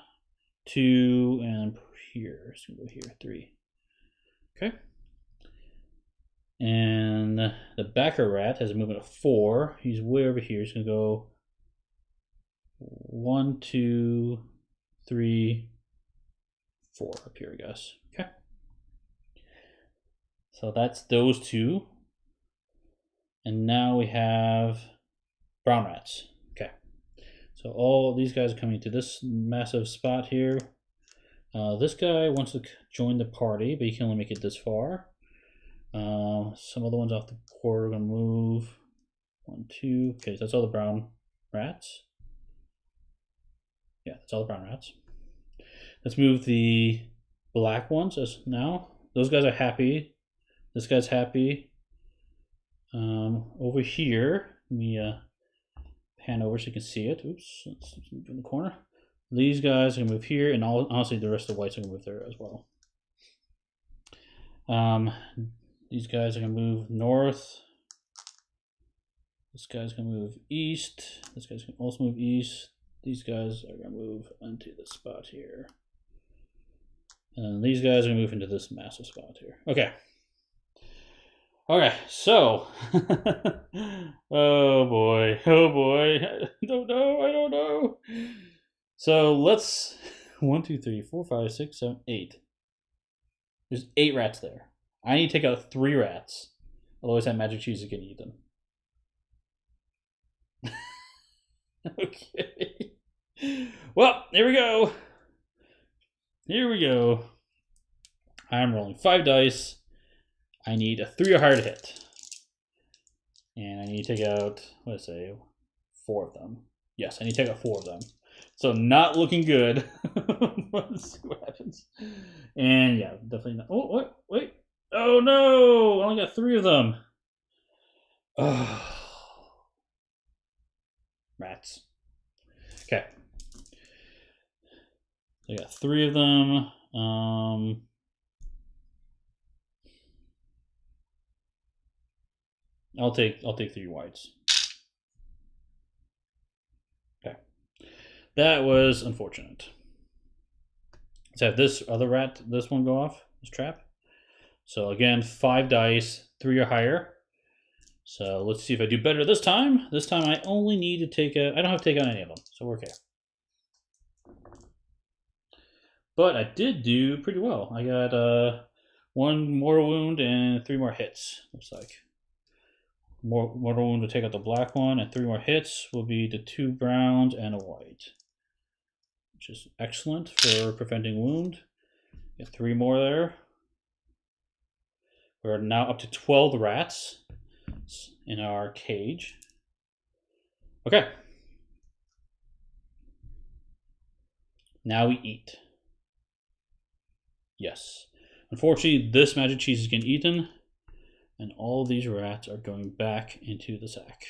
2, and here. It's going to go here, 3. Okay. And the backer rat has a movement of 4. He's way over here. He's going to go 1, 2, 3, 4 up here, I guess. Okay. So that's those two. And now we have brown rats. Okay. So all these guys are coming to this massive spot here. This guy wants to join the party, but he can only make it this far. Some other ones off the board are going to move. 1, 2. Okay, so that's all the brown rats. Yeah, that's all the brown rats. Let's move the black ones as now. Those guys are happy. This guy's happy. Over here, let me pan over so you can see it. Oops, let's move in the corner. These guys are gonna move here, and honestly, the rest of the whites are gonna move there as well. These guys are gonna move north. This guy's gonna move east. This guy's gonna also move east. These guys are gonna move into this spot here. And these guys are gonna move into this massive spot here. Okay. Okay, so oh boy, I don't know. So let's 1, 2, 3, 4, 5, 6, 7, 8. There's 8 rats there. I need to take out 3 rats. Otherwise that magic cheese is gonna eat them. Okay. Well, here we go. I'm rolling 5 dice. I need a 3 or higher to hit. And I need to take out, what did I say, 4 of them. Yes, I need to take out 4 of them. So not looking good. Let's see what happens. And yeah, definitely not. Oh, wait. Oh no, I only got 3 of them. Oh. Rats. Okay. So I got 3 of them. I'll take 3 whites. Okay. That was unfortunate. Let's have this other rat, this one go off, this trap. So again, 5 dice, 3 or higher. So let's see if I do better this time. This time I only need to take I don't have to take out any of them, so we're okay. But I did do pretty well. I got 1 mortal wound and 3 more hits, looks like. Mortal wound to take out the black one, and 3 more hits will be the 2 browns and a white, which is excellent for preventing wound. Get 3 more there. We're now up to 12 rats in our cage. Okay. Now we eat. Yes. Unfortunately, this magic cheese is getting eaten, and all these rats are going back into the sack.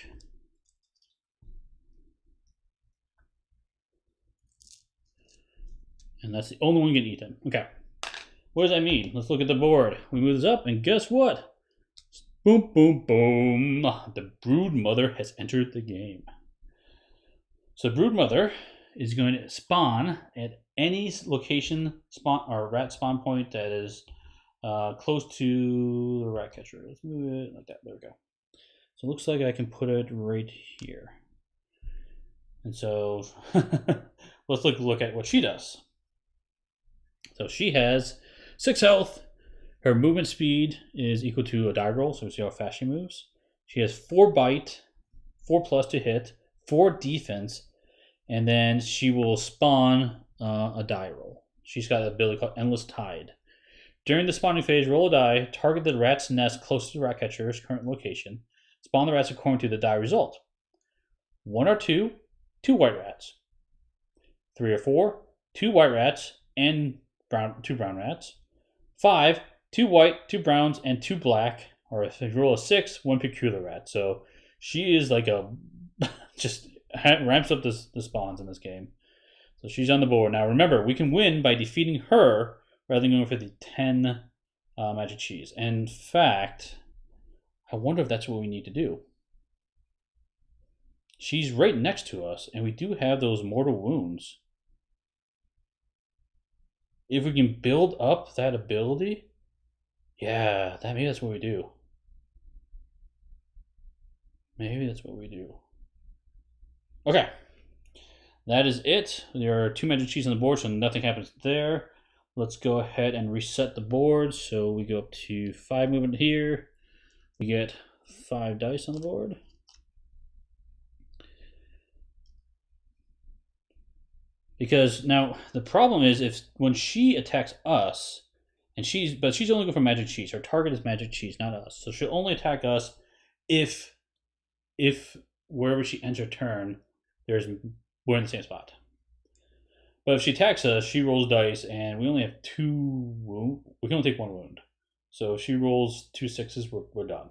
And that's the only one getting eaten. Okay. What does that mean? Let's look at the board. We move this up, and guess what? Boom, boom, boom. The brood mother has entered the game. So brood mother is going to spawn at any location spawn or rat spawn point that is close to the Ratcatcher. Let's move it like that. There we go. So it looks like I can put it right here. And so let's look at what she does. So she has 6 health. Her movement speed is equal to a die roll, so we see how fast she moves. She has 4 bite, 4+ to hit, 4 defense, and then she will spawn a die roll. She's got an ability called Endless Tide. During the spawning phase, roll a die, target the rat's nest closest to the Ratcatcher's current location. Spawn the rats according to the die result. 1 or 2, 2 white rats. 3 or 4, 2 white rats and 2 brown rats. 5, 2 white, 2 browns, and 2 black. Or if you roll a 6, 1 peculiar rat. So she is like a just ramps up the spawns in this game. So she's on the board. Now remember, we can win by defeating her rather than going for the 10 magic cheese. In fact, I wonder if that's what we need to do. She's right next to us, and we do have those mortal wounds. If we can build up that ability, yeah, maybe that's what we do. Maybe that's what we do. Okay. That is it. There are 2 magic cheese on the board, so nothing happens there. Let's go ahead and reset the board. So we go up to 5 movement here. We get 5 dice on the board. Because now the problem is if when she attacks us, and she's only going for magic cheese. Her target is magic cheese, not us. So she'll only attack us if wherever she ends her turn, we're in the same spot. But if she attacks us, she rolls dice, and we only have 2 wound. We can only take 1 wound. So if she rolls 2 6s, we're done.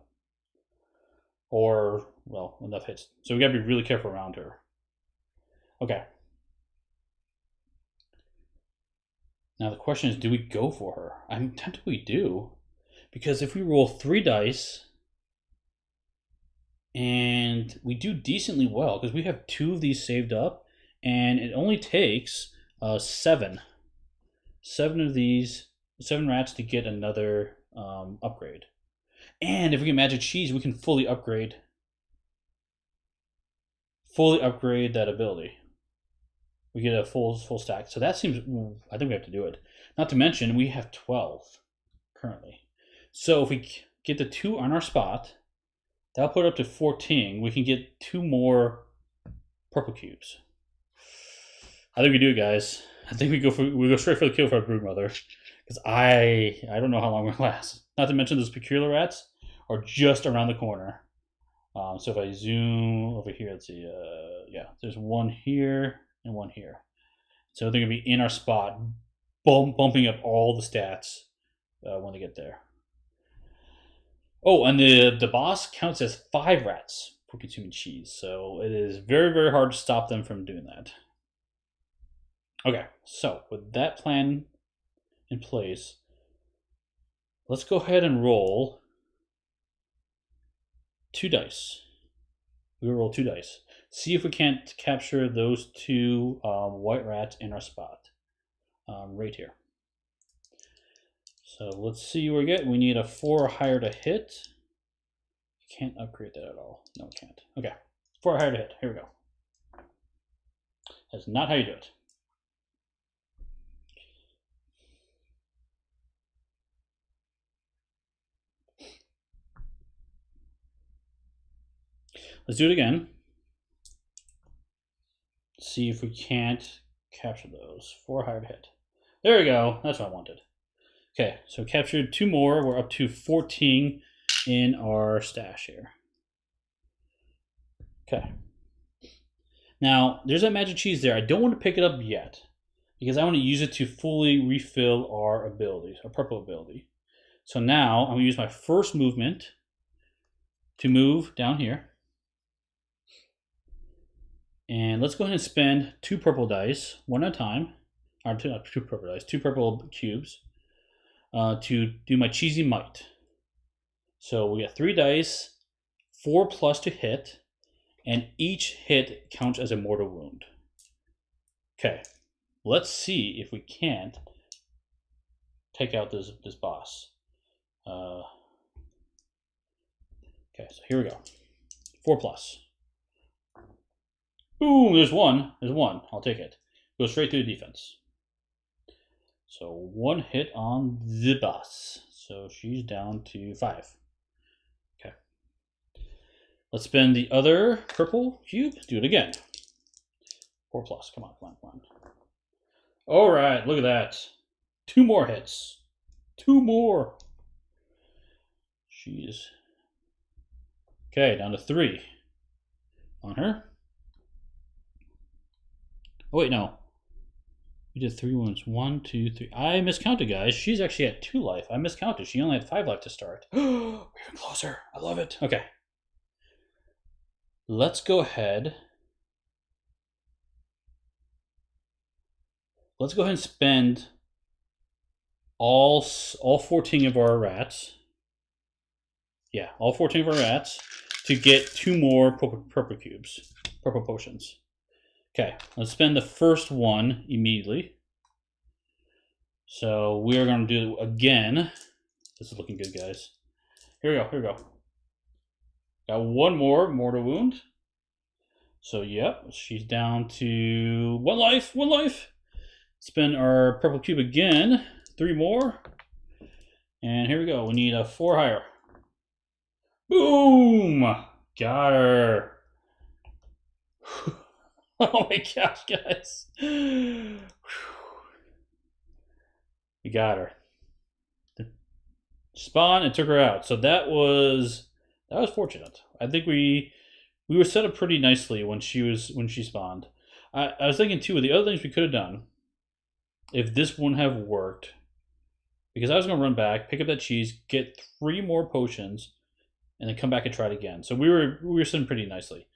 Or, well, enough hits. So we gotta be really careful around her. Okay. Now the question is, do we go for her? I'm tempted we do. Because if we roll 3 dice, and we do decently well, because we have 2 of these saved up, and it only takes 7 of these, 7 rats to get another upgrade. And if we get magic cheese, we can fully upgrade that ability. We get a full stack. So that seems, I think we have to do it. Not to mention, we have 12 currently. So if we get the 2 on our spot, that'll put it up to 14. We can get 2 more purple cubes. I think we do it, guys. I think we go straight for the kill for our broodmother, because I don't know how long we'll last. Not to mention those peculiar rats are just around the corner. So if I zoom over here, let's see. Yeah, there's 1 here and 1 here. So they're gonna be in our spot, bumping up all the stats when they get there. Oh, and the boss counts as 5 rats for consuming cheese, so it is very, very hard to stop them from doing that. Okay, so with that plan in place, let's go ahead and roll 2 dice. We'll roll 2 dice. See if we can't capture those 2 white rats in our spot. Right here. So let's see what we get. We need a 4 or higher to hit. Can't upgrade that at all. No, we can't. Okay, 4 or higher to hit. Here we go. That's not how you do it. Let's do it again. See if we can't capture those. 4 higher to hit. There we go. That's what I wanted. Okay, so captured 2 more. We're up to 14 in our stash here. Okay. Now, there's that magic cheese there. I don't want to pick it up yet, because I want to use it to fully refill our abilities, our purple ability. So now, I'm going to use my first movement to move down here. And let's go ahead and spend 2 purple dice, 1 at a time. Or 2 purple dice, 2 purple cubes to do my cheesy might. So we got 3 dice, 4 plus to hit, and each hit counts as a mortal wound. Okay, let's see if we can't take out this boss. Okay, so here we go. 4 plus. Boom, there's 1. There's 1. I'll take it. Go straight to the defense. So 1 hit on the boss. So she's down to 5. Okay. Let's spend the other purple cube. Do it again. 4 plus. Come on, come on, come on. All right, look at that. 2 more hits. 2 more. Jeez. Okay, down to 3 on her. Oh wait, no. We did 3 wounds. 1, 2, 3. I miscounted, guys. She's actually at 2 life. I miscounted. She only had 5 life to start. We're closer. I love it. Okay. Let's go ahead. Let's go ahead and spend all 14 of our rats. Yeah, all 14 of our rats to get 2 more purple cubes, purple potions. Okay, let's spend the first one immediately. So we are going to do again. This is looking good, guys. Here we go, here we go. Got one more mortal wound. So yep, she's down to one life. One life. Spin our purple cube again. 3 more. And here we go. We need a 4 higher. Boom! Got her. Oh my gosh, guys. We got her. Spawn and took her out. So that was fortunate. I think we were set up pretty nicely when she spawned. I was thinking too, the other things we could have done if this wouldn't have worked, because I was gonna run back, pick up that cheese, get 3 more potions, and then come back and try it again. So we were sitting pretty nicely.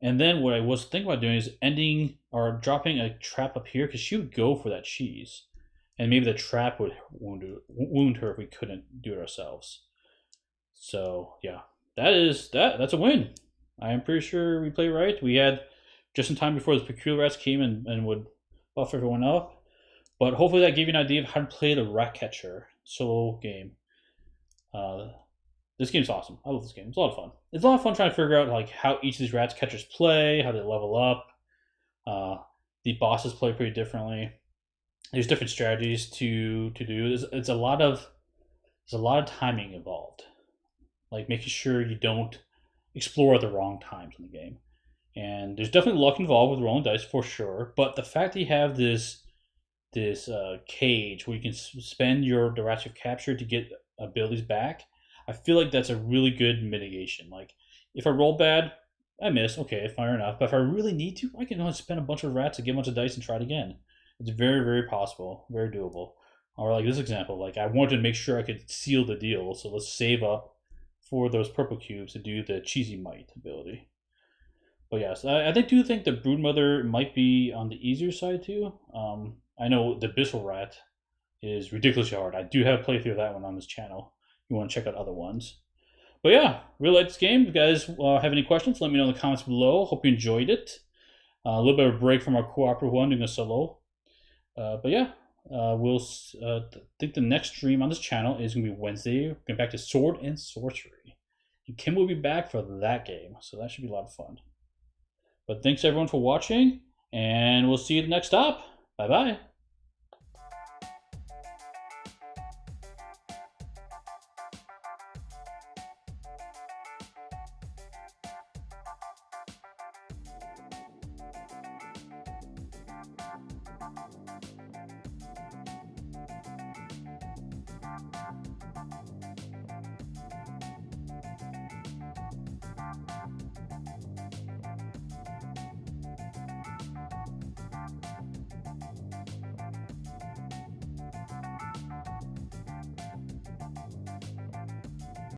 And then what I was thinking about doing is ending or dropping a trap up here, because she would go for that cheese. And maybe the trap would wound her if we couldn't do it ourselves. So yeah, that's a win. I am pretty sure we played right. We had just in time before the peculiar rats came and would buff everyone up. But hopefully that gave you an idea of how to play the Ratcatcher solo game. This game's awesome. I love this game. It's a lot of fun. It's a lot of fun trying to figure out like how each of these Ratcatchers play, how they level up. The bosses play pretty differently. There's different strategies to do. It's a lot of timing involved, like making sure you don't explore at the wrong times in the game. And there's definitely luck involved with rolling dice for sure. But the fact that you have this cage where you can spend the Ratcatcher to get abilities back, I feel like that's a really good mitigation. Like if I roll bad, I miss. Okay, fair enough. But if I really need to, I can spend a bunch of rats and get a bunch of dice and try it again. It's very, very possible, very doable. Or like this example, like I wanted to make sure I could seal the deal, so let's save up for those purple cubes to do the cheesy might ability. But yes, I do think the Broodmother might be on the easier side too. I know the Bissell Rat is ridiculously hard. I do have a playthrough of that one on this channel. You want to check out other ones. But yeah, really like this game. If you guys have any questions, let me know in the comments below. Hope you enjoyed it. A little bit of a break from our cooperative one, doing a solo. But yeah, we'll think the next stream on this channel is going to be Wednesday. Going back to Sword and Sorcery. And Kim will be back for that game, so that should be a lot of fun. But thanks everyone for watching, and we'll see you at the next stop. Bye-bye.